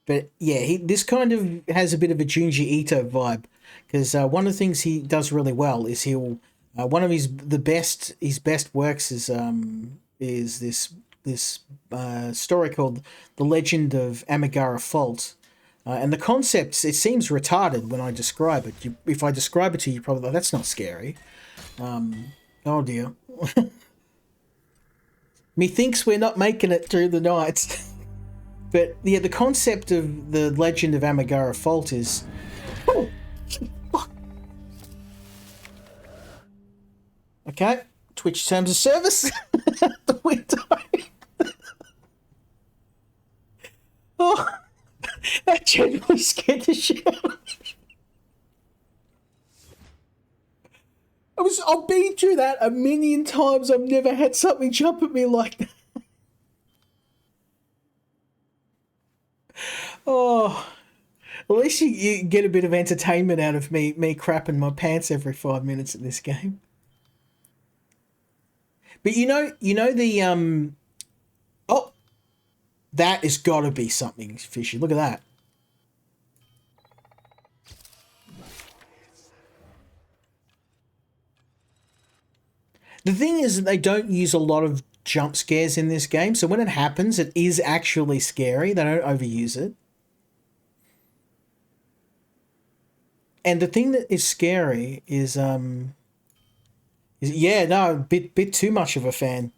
But yeah, this kind of has a bit of a Junji Ito vibe because one of the things he does really well is he'll one of his best works is this story called The Legend of Amigara Fault. And the concept, it seems retarded when I describe it. If I describe it to you, you're probably like, that's not scary. Oh dear. Methinks we're not making it through the night. But yeah, the concept of the Legend of Amigara Fault is. Oh, fuck. Okay, Twitch terms of service. The window. Oh, that genuinely scared the shit out of me. I've been through that a million times. I've never had something jump at me like that. Oh, at least you get a bit of entertainment out of me crapping my pants every 5 minutes in this game. But you know the oh, that has got to be something fishy. Look at that. The thing is that they don't use a lot of jump scares in this game, so when it happens, it is actually scary. They don't overuse it. And the thing that is scary is yeah, no, a bit too much of a fan.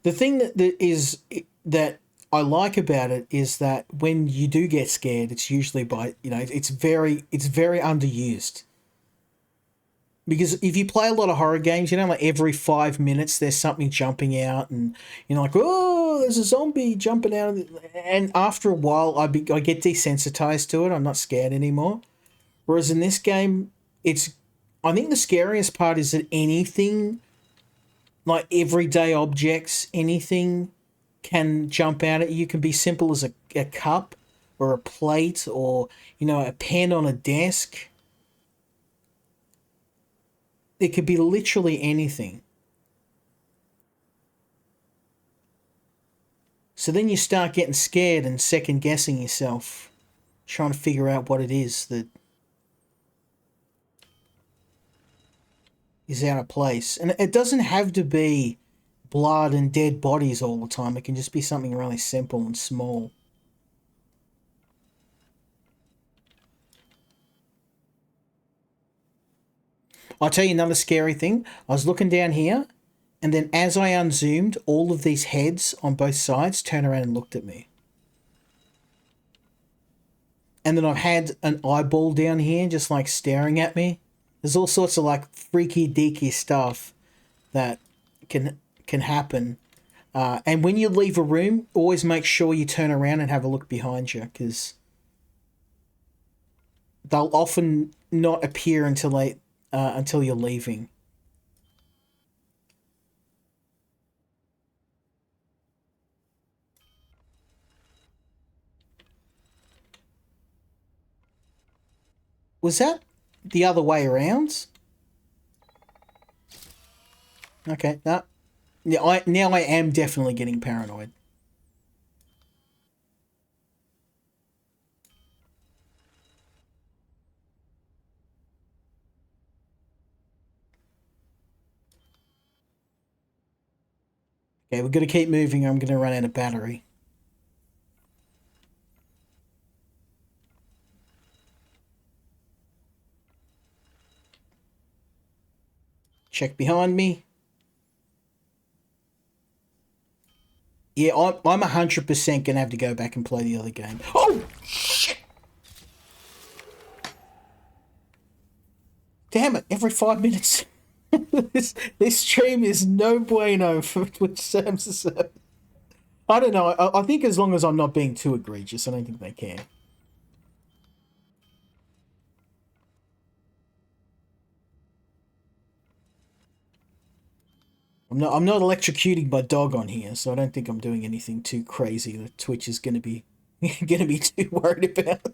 The thing that I like about it is that when you do get scared, it's usually by it's very underused. Because if you play a lot of horror games, like every 5 minutes there's something jumping out, and like, oh, there's a zombie jumping out, and after a while I get desensitized to it. I'm not scared anymore. Whereas in this game, it's I think the scariest part is that anything like everyday objects, anything can jump out at you. Can be simple as a cup or a plate or a pen on a desk. It could be literally anything. So then you start getting scared and second guessing yourself, trying to figure out what it is that is out of place. And it doesn't have to be blood and dead bodies all the time. It can just be something really simple and small. I'll tell you another scary thing. I was looking down here, and then as I unzoomed, all of these heads on both sides turned around and looked at me. And then I've had an eyeball down here just like staring at me. There's all sorts of like freaky deaky stuff that can happen. And when you leave a room, always make sure you turn around and have a look behind you, because they'll often not appear until you're leaving. Was that the other way around? Okay, no. Yeah, now I am definitely getting paranoid. Okay, we're gonna keep moving. I'm gonna run out of battery. Check behind me. Yeah, I'm 100% gonna have to go back and play the other game. Oh shit! Damn it! Every 5 minutes. this stream is no bueno for Twitch terms of service. I don't know. I think as long as I'm not being too egregious, I don't think they care. I'm not electrocuting my dog on here, so I don't think I'm doing anything too crazy that Twitch is gonna be gonna be too worried about.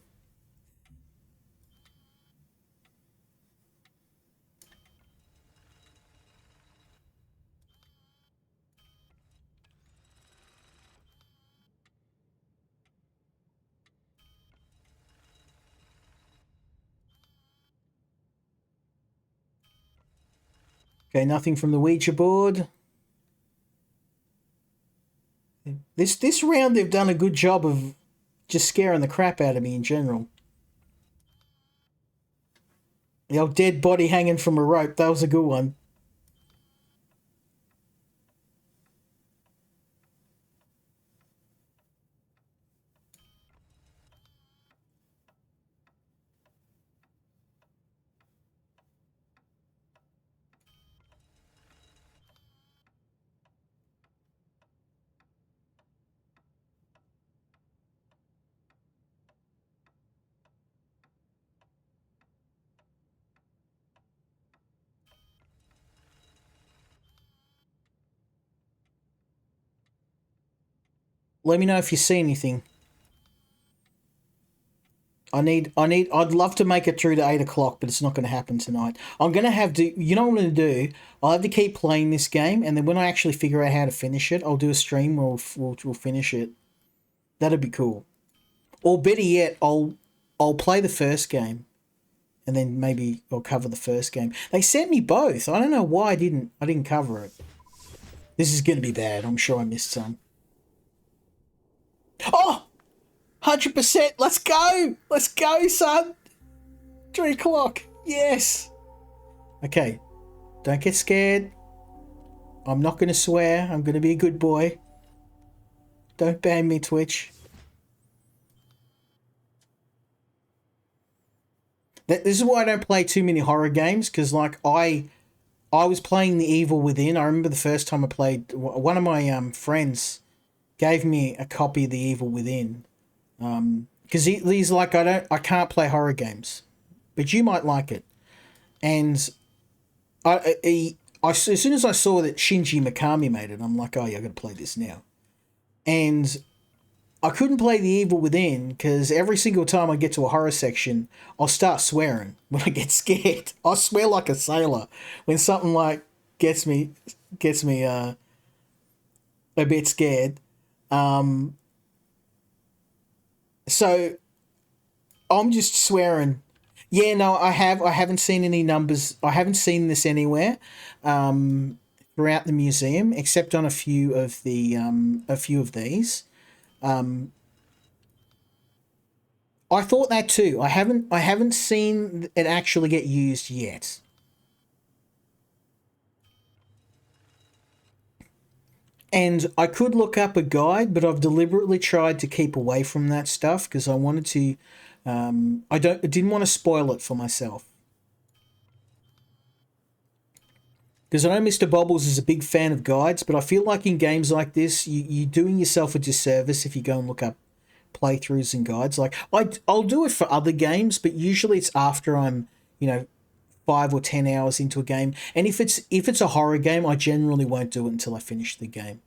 Okay, nothing from the Ouija board. This round they've done a good job of just scaring the crap out of me in general. The old dead body hanging from a rope, that was a good one. Let me know if you see anything. I'd love to make it through to 8 o'clock, but it's not going to happen tonight. I'm going to have to, you know what I'm going to do? I'll have to keep playing this game, and then when I actually figure out how to finish it, I'll do a stream where we'll finish it. That'd be cool. Or better yet, I'll play the first game, and then maybe I'll cover the first game. They sent me both. I don't know why I didn't cover it. This is going to be bad. I'm sure I missed some. Oh! 100%. Let's go. Let's go, son. 3 o'clock. Yes. Okay. Don't get scared. I'm not going to swear. I'm going to be a good boy. Don't ban me, Twitch. This is why I don't play too many horror games, because like I was playing The Evil Within. I remember the first time I played, one of my friends gave me a copy of The Evil Within. Because he's like, I can't play horror games, but you might like it. And as soon as I saw that Shinji Mikami made it, I'm like, oh yeah, I got to play this now. And I couldn't play The Evil Within because every single time I get to a horror section, I'll start swearing when I get scared. I swear like a sailor when something like gets me a bit scared. So I'm just swearing. Yeah, no, I haven't seen any numbers. I haven't seen this anywhere throughout the museum, except on a few of these. I thought that too. I haven't seen it actually get used yet. And I could look up a guide, but I've deliberately tried to keep away from that stuff because I wanted to. I didn't want to spoil it for myself. Because I know Mr. Bobbles is a big fan of guides, but I feel like in games like this, you're doing yourself a disservice if you go and look up playthroughs and guides. Like I'll do it for other games, but usually it's after I'm 5 or 10 hours into a game. And if it's a horror game, I generally won't do it until I finish the game.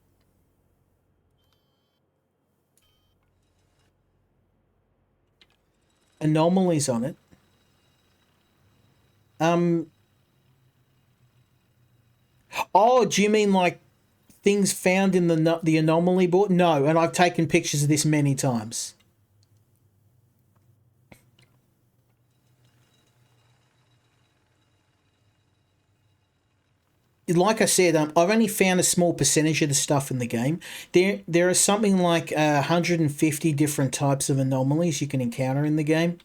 Anomalies on it. Um. Oh, do you mean like things found in the anomaly board? No, and I've taken pictures of this many times. Like I said, I've only found a small percentage of the stuff in the game. There are something like 150 different types of anomalies you can encounter in the game,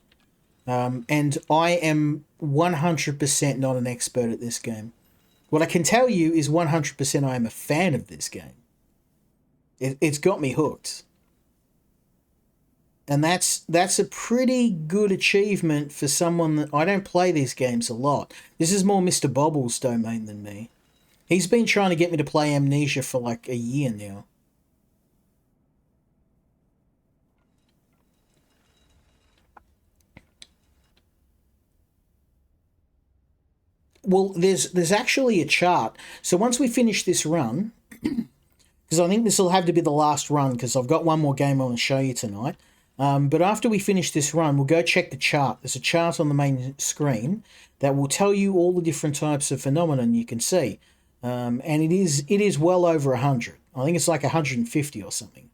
and I am 100% not an expert at this game. What I can tell you is 100% I am a fan of this game. It's got me hooked, and that's a pretty good achievement for someone that I don't play these games a lot. This is more Mr. Bobble's domain than me. He's been trying to get me to play Amnesia for like a year now. Well, there's actually a chart. So once we finish this run, because I think this will have to be the last run, because I've got one more game I want to show you tonight. But after we finish this run, we'll go check the chart. There's a chart on the main screen that will tell you all the different types of phenomenon you can see. And it is well over 100. I think it's like 150 or something.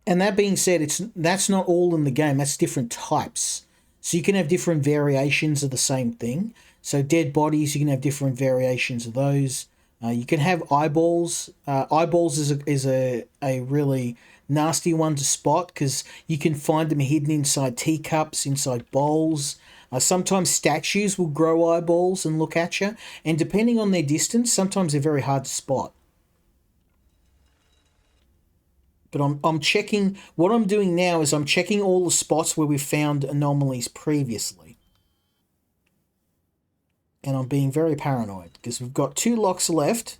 And that being said, that's not all in the game. That's different types. So you can have different variations of the same thing. So dead bodies, you can have different variations of those. You can have eyeballs. Eyeballs is a really nasty one to spot because you can find them hidden inside teacups, inside bowls. Sometimes statues will grow eyeballs and look at you, and depending on their distance, sometimes they're very hard to spot. But I'm checking. What I'm doing now is I'm checking all the spots where we've found anomalies previously. And I'm being very paranoid because we've got 2 locks left.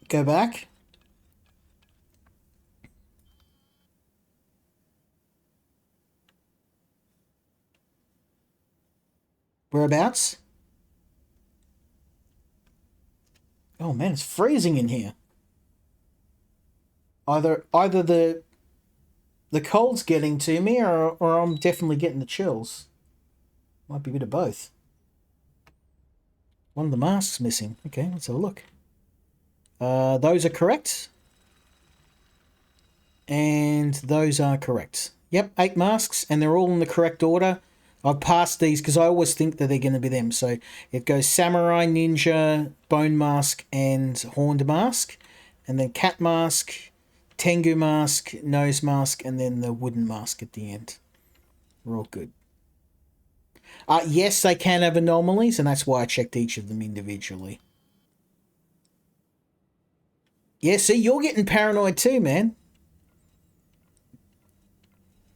Go back. Whereabouts? Oh man, it's freezing in here. Either the cold's getting to me or I'm definitely getting the chills. Might be a bit of both. One of the masks missing. Okay, let's have a look. Those are correct. And those are correct. Yep, 8 masks, and they're all in the correct order. I've passed these because I always think that they're going to be them. So it goes Samurai, Ninja, Bone Mask, and Horned Mask. And then Cat Mask, Tengu Mask, Nose Mask, and then the Wooden Mask at the end. We're all good. Yes, they can have anomalies, and that's why I checked each of them individually. Yeah, see, you're getting paranoid too, man.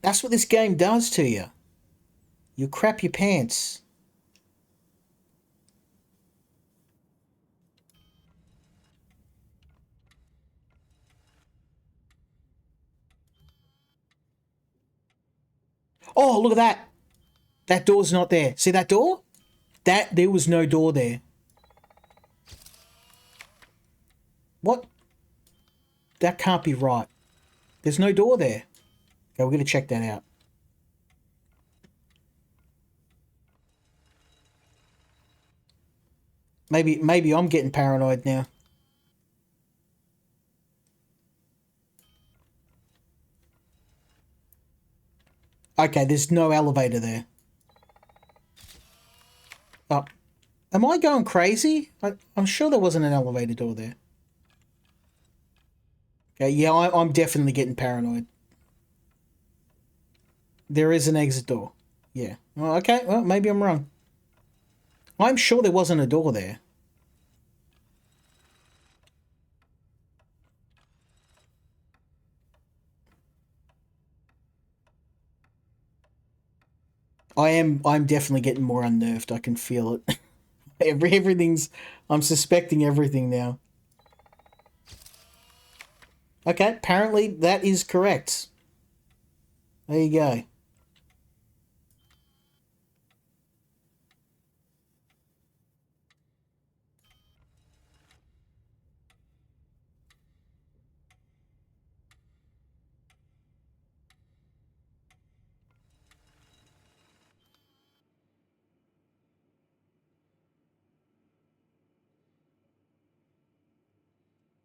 That's what this game does to you. You crap your pants. Oh, look at that. That door's not there. See that door? There was no door there. What? That can't be right. There's no door there. Okay, we're going to check that out. Maybe I'm getting paranoid now. Okay, there's no elevator there. Oh, am I going crazy? I'm sure there wasn't an elevator door there. Okay, yeah, I'm definitely getting paranoid. There is an exit door. Yeah. Well, okay, well, maybe I'm wrong. I'm sure there wasn't a door there. I'm definitely getting more unnerved. I can feel it. Everything's I'm suspecting everything now. Okay, apparently that is correct. There you go.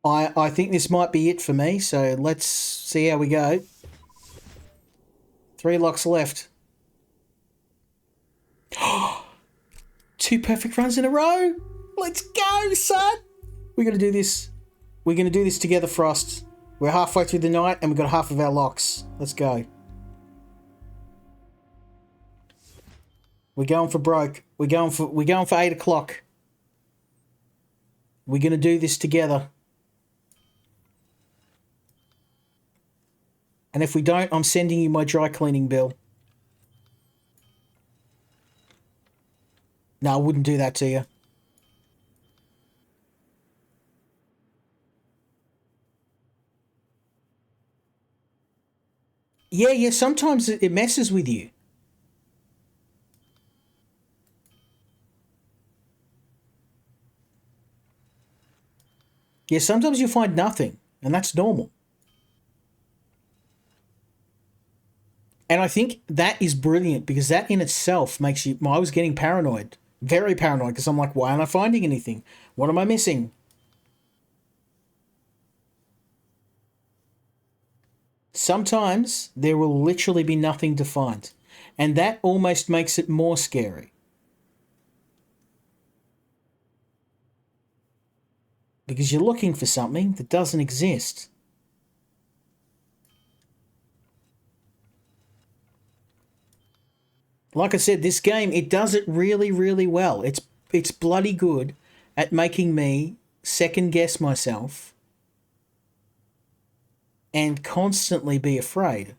I think this might be it for me, so let's see how we go. 3 locks left. 2 perfect runs in a row. Let's go, son. We're going to do this. We're going to do this together, Frost. We're halfway through the night and we've got half of our locks. Let's go. We're going for broke. We're going for 8 o'clock. We're going to do this together. And if we don't, I'm sending you my dry cleaning bill. No, I wouldn't do that to you. Yeah, sometimes it messes with you. Yeah, sometimes you find nothing, and that's normal. And I think that is brilliant because that in itself makes you. I was getting paranoid, very paranoid, because I'm like, why aren't I finding anything? What am I missing? Sometimes there will literally be nothing to find, and that almost makes it more scary because you're looking for something that doesn't exist. Like I said, this game, it does it really, really well. It's bloody good at making me second guess myself and constantly be afraid.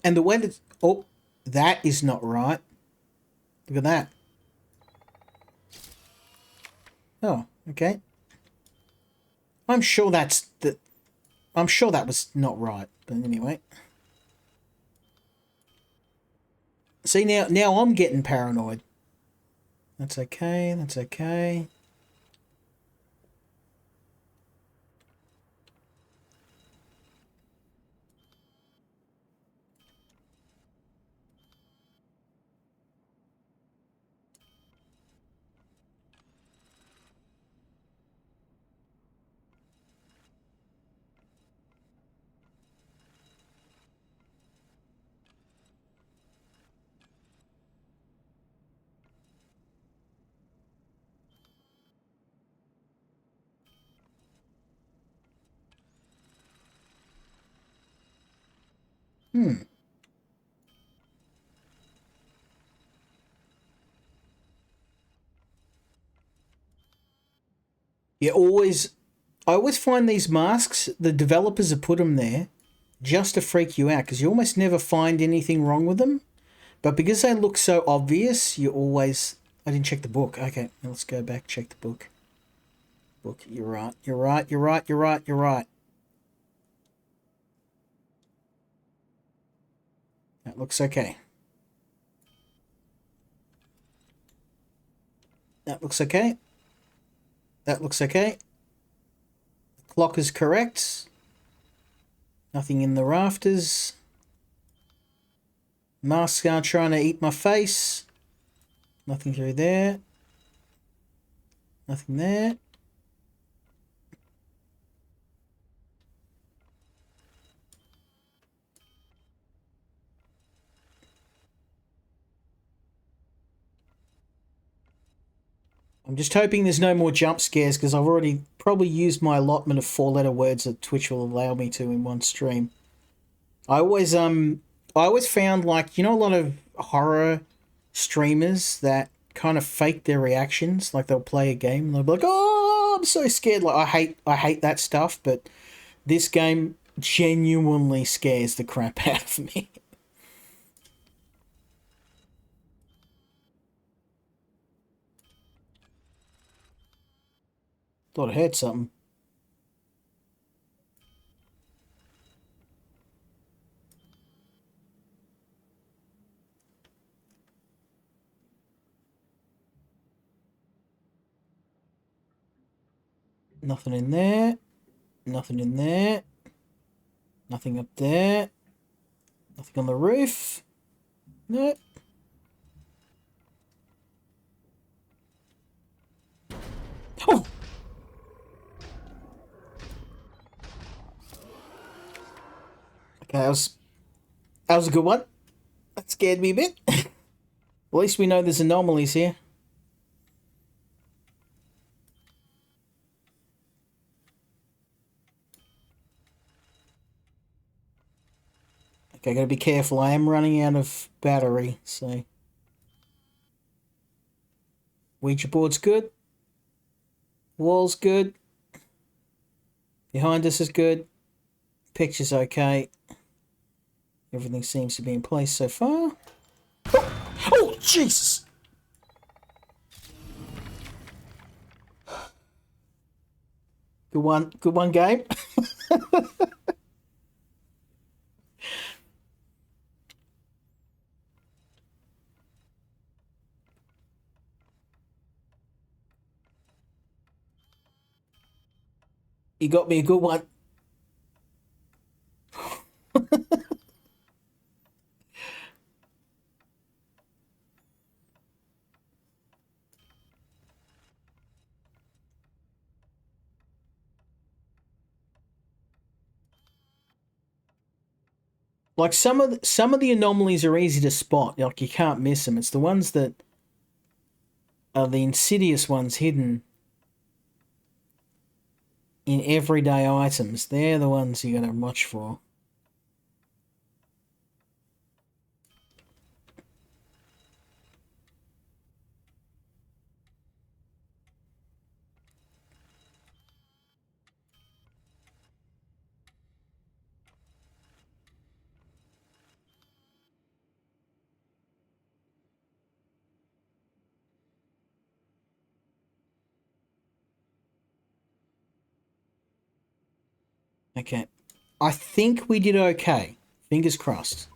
And the way that, oh, that is not right. Look at that. Oh, okay. I'm sure that's the. I'm sure that was not right, but anyway. See, now I'm getting paranoid. That's okay. That's okay. Hmm. You always. I always find these masks. The developers have put them there just to freak you out because you almost never find anything wrong with them. But because they look so obvious, you always. I didn't check the book. Okay, let's go back. Check the book. Book. You're right. You're right. You're right. You're right. You're right. That looks okay. That looks okay. That looks okay. The clock is correct. Nothing in the rafters. Masks are trying to eat my face. Nothing through there. Nothing there. I'm just hoping there's no more jump scares because I've already probably used my allotment of 4-letter words that Twitch will allow me to in one stream. I always found like a lot of horror streamers that kind of fake their reactions, like they'll play a game and they'll be like, "Oh, I'm so scared." Like I hate that stuff, but this game genuinely scares the crap out of me. Thought I heard something. Nothing in there. Nothing in there. Nothing up there. Nothing on the roof. No. Oh! Okay, that was a good one. That scared me a bit. At least we know there's anomalies here. Okay, gotta be careful. I am running out of battery, so. Ouija board's good. Wall's good. Behind us is good. Picture's okay. Everything seems to be in place so far. Oh, Jesus! Good one. Good one, Gabe. You got me a good one. Like some of the anomalies are easy to spot. Like you can't miss them. It's the ones that are the insidious ones hidden in everyday items. They're the ones you gotta watch for. Okay. I think we did okay. Fingers crossed.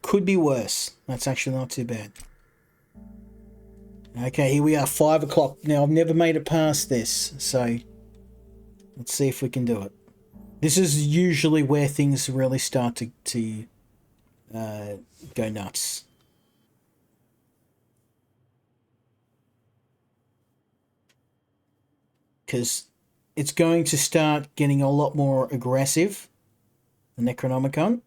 Could be worse. That's actually not too bad. Okay, here we are, 5 o'clock. Now, I've never made it past this, so let's see if we can do it. This is usually where things really start to go nuts. Because it's going to start getting a lot more aggressive, the Necronomicon,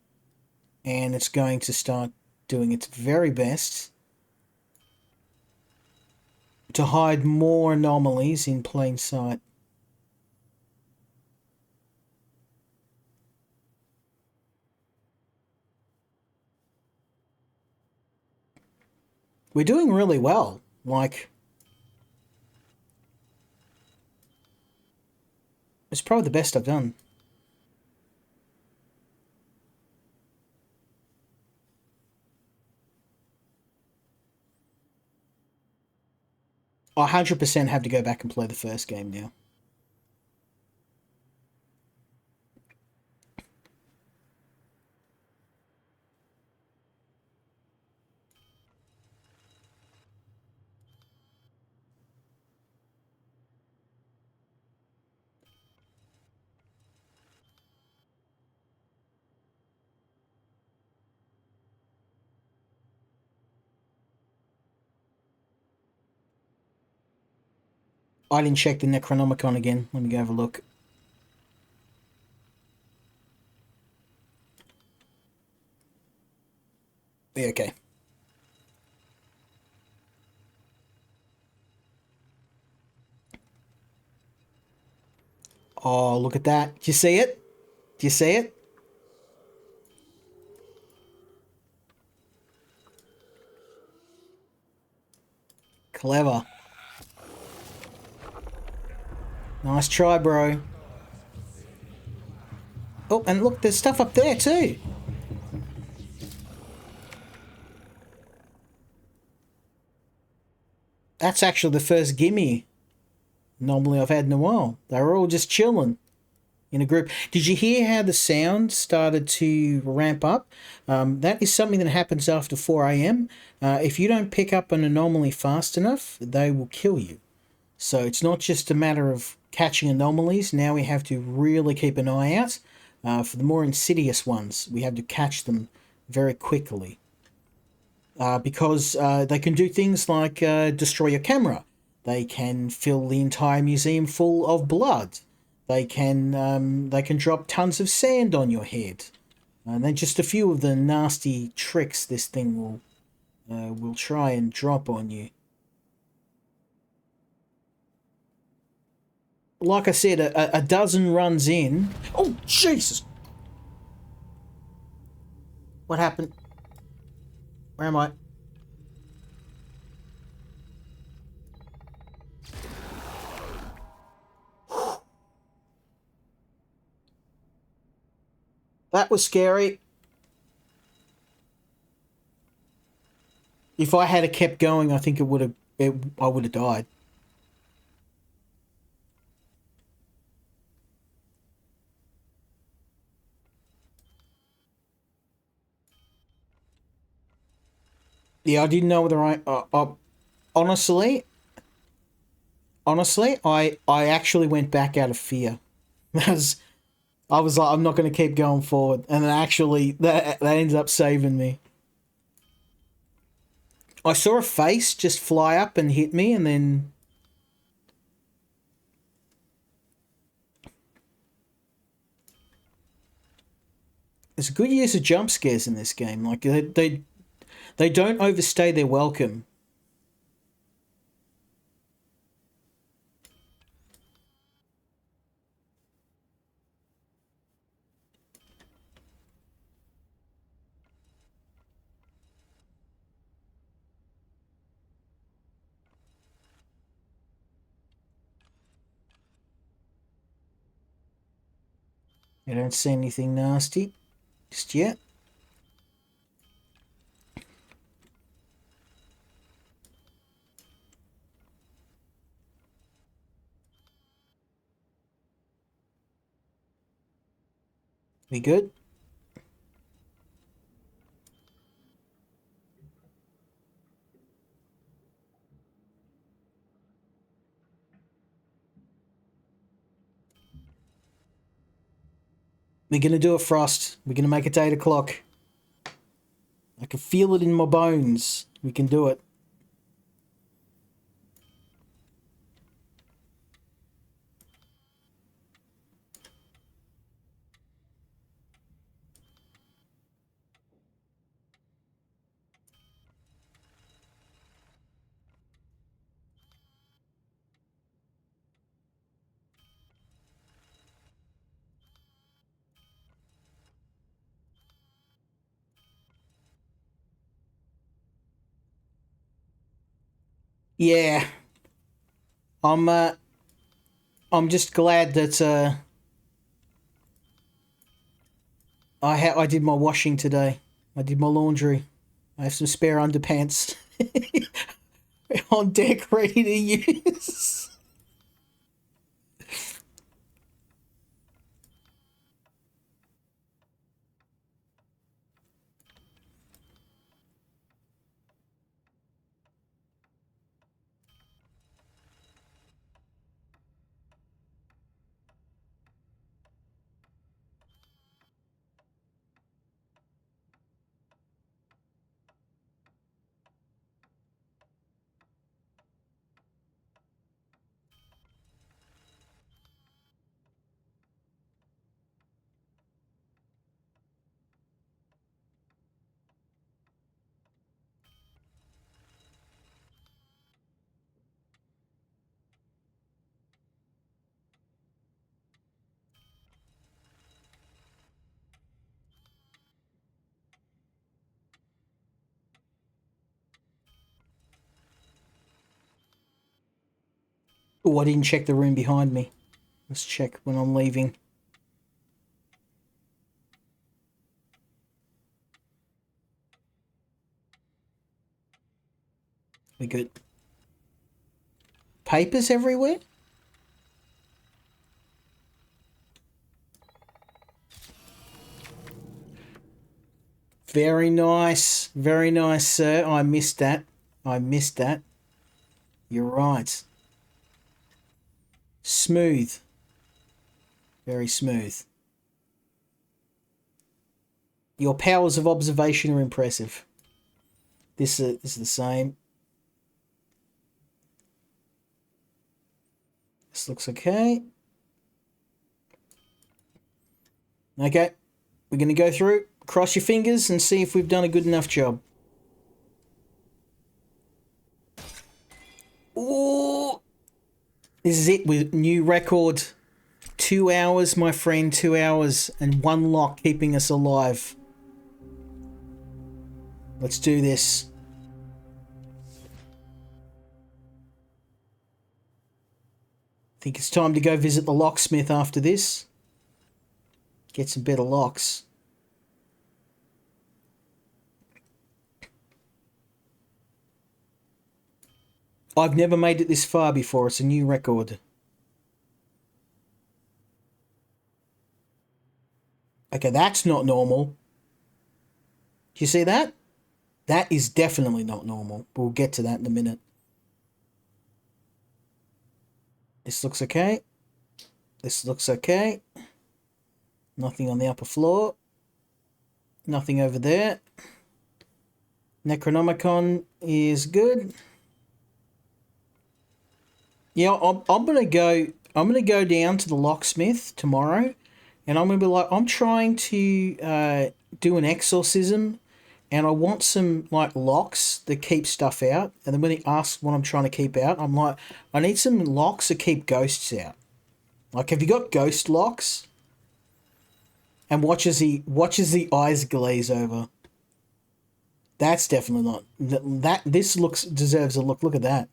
and it's going to start doing its very best to hide more anomalies in plain sight. We're doing really well. Like, it's probably the best I've done. 100% have to go back and play the first game now. I didn't check the Necronomicon again. Let me go have a look. Yeah, okay. Oh, look at that. Do you see it? Do you see it? Clever. Nice try, bro. Oh, and look, there's stuff up there too. That's actually the first gimme normally I've had in a while. They were all just chilling in a group. Did you hear how the sound started to ramp up? That is something that happens after 4 a.m. If you don't pick up an anomaly fast enough, they will kill you. So it's not just a matter of catching anomalies. Now we have to really keep an eye out for the more insidious ones. We have to catch them very quickly. Because they can do things like destroy your camera. They can fill the entire museum full of blood. They can drop tons of sand on your head. And then just a few of the nasty tricks this thing will try and drop on you. Like I said, a dozen runs in. Oh, Jesus! What happened? Where am I? That was scary. If I had kept going, I think I would have died. Yeah, I didn't know whether honestly, I actually went back out of fear. As I was like, I'm not going to keep going forward, and then actually that ends up saving me. I saw a face just fly up and hit me, and then there's a good use of jump scares in this game. Like they don't overstay their welcome. I don't see anything nasty just yet. We good? We're gonna do it, Frost. We're gonna make it 8 o'clock. I can feel it in my bones. We can do it. Yeah. I'm just glad that I did my washing today. I did my laundry. I have some spare underpants on deck ready to use. Oh, I didn't check the room behind me. Let's check when I'm leaving. We good. Papers everywhere? Very nice. Very nice, sir. I missed that. I missed that. You're right. Smooth. Very smooth. Your powers of observation are impressive. This is the same. This looks okay. Okay. We're going to go through, cross your fingers, and see if we've done a good enough job. Ooh! This is it with new record. 2 hours, my friend, 2 hours, and one lock keeping us alive. Let's do this. I think it's time to go visit the locksmith after this. Get some better locks. I've never made it this far before. It's a new record. Okay, that's not normal. Do you see that? That is definitely not normal. We'll get to that in a minute. This looks okay. This looks okay. Nothing on the upper floor. Nothing over there. Necronomicon is good. Yeah, I'm gonna go down to the locksmith tomorrow and I'm gonna be like, I'm trying to do an exorcism, and I want some like locks that keep stuff out. And then when he asks what I'm trying to keep out, I'm like, I need some locks that keep ghosts out. Like, have you got ghost locks? And watches the eyes glaze over. That's definitely not that. This looks deserves a look. Look at that.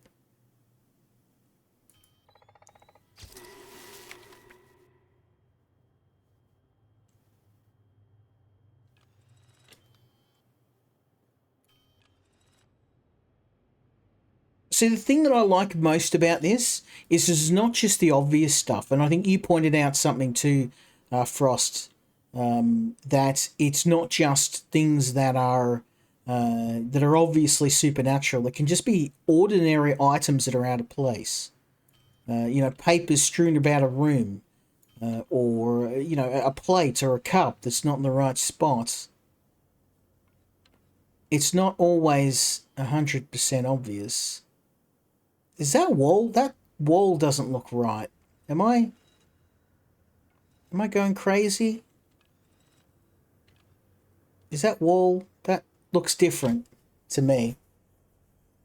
See, the thing that I like most about this is it's not just the obvious stuff, and I think you pointed out something too, Frost, that it's not just things that are obviously supernatural. It can just be ordinary items that are out of place. Papers strewn about a room, or a plate or a cup that's not in the right spot. It's not always 100% obvious. Is that a wall? That wall doesn't look right. Am I going crazy? Is that wall? That looks different to me.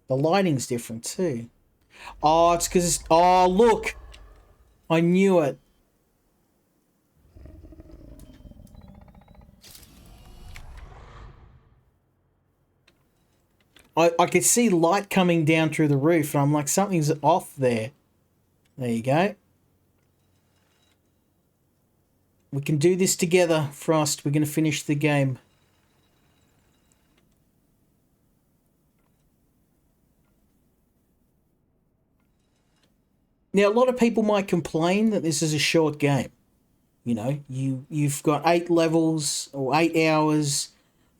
The lighting's different too. Oh, it's because oh, look! I knew it. I could see light coming down through the roof, and I'm like, something's off there. There you go. We can do this together, Frost. We're going to finish the game. Now, a lot of people might complain that this is a short game. You've got 8 levels or 8 hours.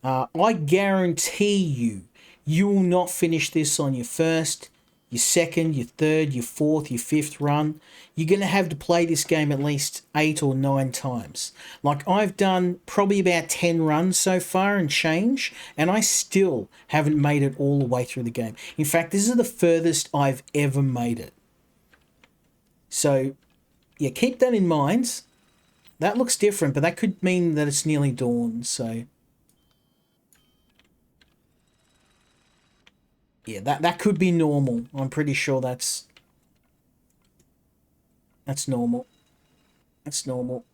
I guarantee you will not finish this on your first, your second, your third, your fourth, your fifth run. You're going to have to play this game at least 8 or 9 times. Like, I've done probably about 10 runs so far and change, and I still haven't made it all the way through the game. In fact, this is the furthest I've ever made it. So, yeah, keep that in mind. That looks different, but that could mean that it's nearly dawn, so... Yeah, that could be normal. I'm pretty sure that's normal. That's normal.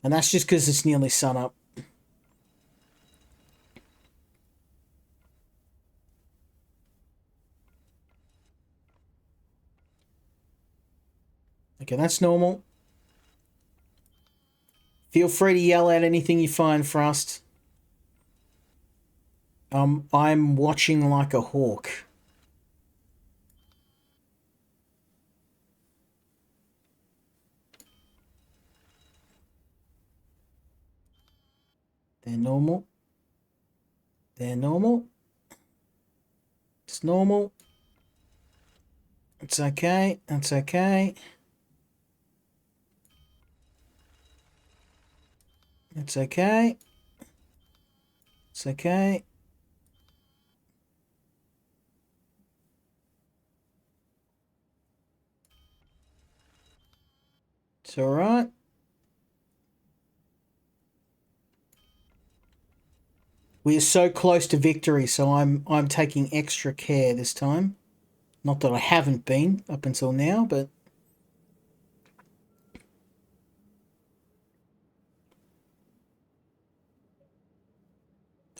And that's just because it's nearly sun up. Okay, that's normal. Feel free to yell out anything you find, Frost. I'm watching like a hawk. They're normal. They're normal. It's normal. It's okay. It's okay. It's okay. It's okay. It's all right. We are so close to victory, so I'm taking extra care this time. Not that I haven't been up until now, but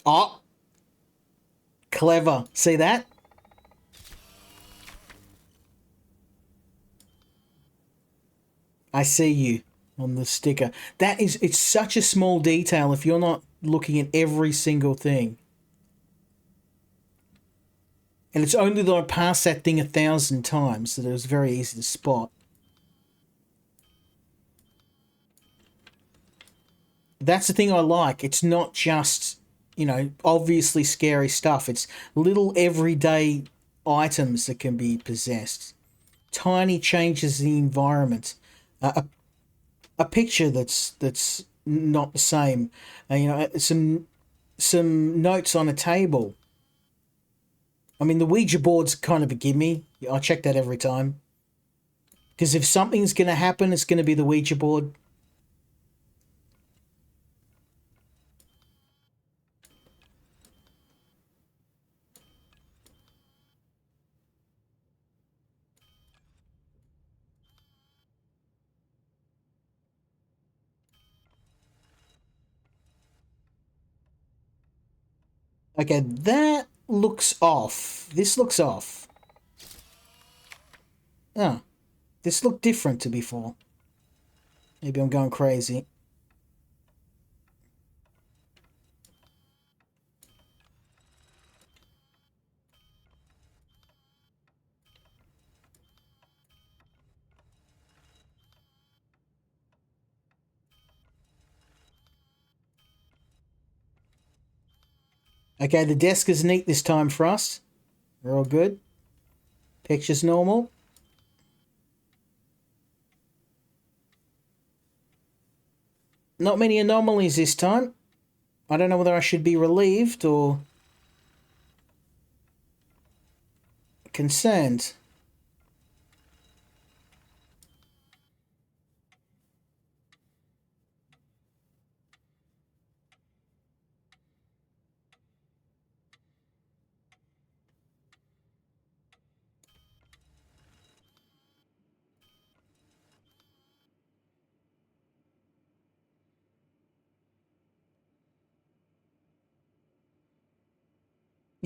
oh, clever. See that? I see you on the sticker. It's such a small detail if you're not looking at every single thing. And it's only that I passed that thing 1,000 times that it was very easy to spot. That's the thing I like. It's not just, obviously scary stuff. It's little everyday items that can be possessed. Tiny changes in the environment. A picture that's not the same. Some notes on a table. I mean, the Ouija board's kind of a gimme. I check that every time. Because if something's going to happen, it's going to be the Ouija board. Okay, that looks off. This looks off. Oh, this looked different to before. Maybe I'm going crazy. Okay, the desk is neat this time for us. We're all good. Picture's normal. Not many anomalies this time. I don't know whether I should be relieved or concerned.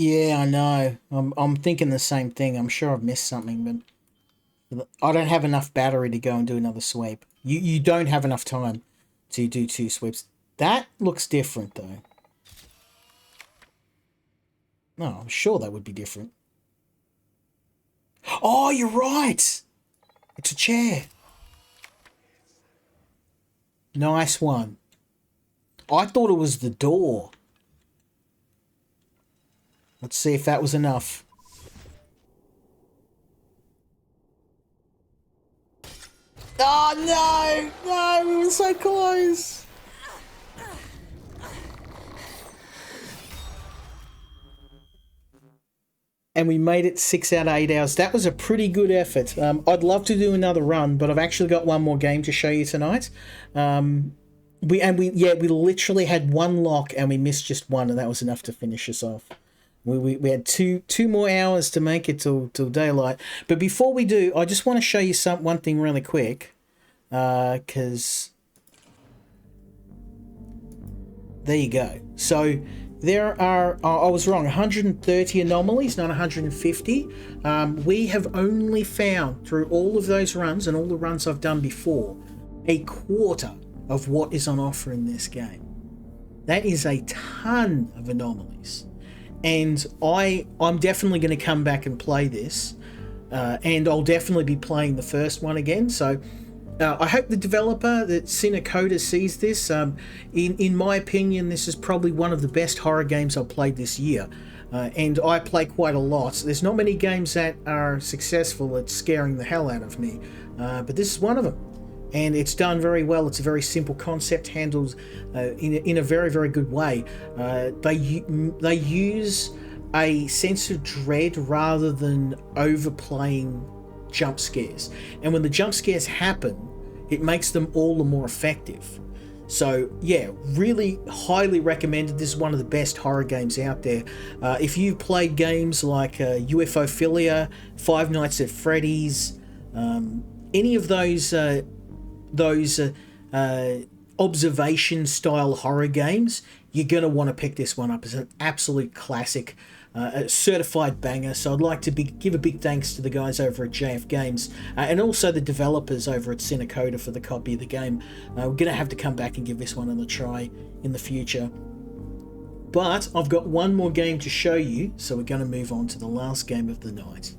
Yeah, I know. I'm thinking the same thing. I'm sure I've missed something, but I don't have enough battery to go and do another sweep. You don't have enough time to do 2 sweeps. That looks different though. No, I'm sure that would be different. Oh, you're right. It's a chair. Nice one. I thought it was the door. Let's see if that was enough. Oh no! No, we were so close. And we made it 6 out of 8 hours. That was a pretty good effort. I'd love to do another run, but I've actually got one more game to show you tonight. We literally had one lock and we missed just one, and that was enough to finish us off. We had two more hours to make it till daylight. But before we do, I just want to show you one thing really quick, because there you go. So there are, I was wrong, 130 anomalies, not 150. We have only found, through all of those runs and all the runs I've done before, a quarter of what is on offer in this game. That is a ton of anomalies. And I'm definitely going to come back and play this. And I'll definitely be playing the first one again. So I hope the developer, that Coda, sees this. In my opinion, this is probably one of the best horror games I've played this year. And I play quite a lot. So there's not many games that are successful at scaring the hell out of me. But this is one of them. And it's done very well. It's a very simple concept, handled in a very, very good way. They use a sense of dread rather than overplaying jump scares. And when the jump scares happen, it makes them all the more effective. So yeah, really highly recommended. This is one of the best horror games out there. If you've played games like UFOphilia, Five Nights at Freddy's, any of those observation style horror games, you're going to want to pick this one up. It's an absolute classic, a certified banger. So I'd like to give a big thanks to the guys over at JF Games, and also the developers over at Coda for the copy of the game. We're going to have to come back and give this one another try in the future. But I've got one more game to show you, so we're going to move on to the last game of the night.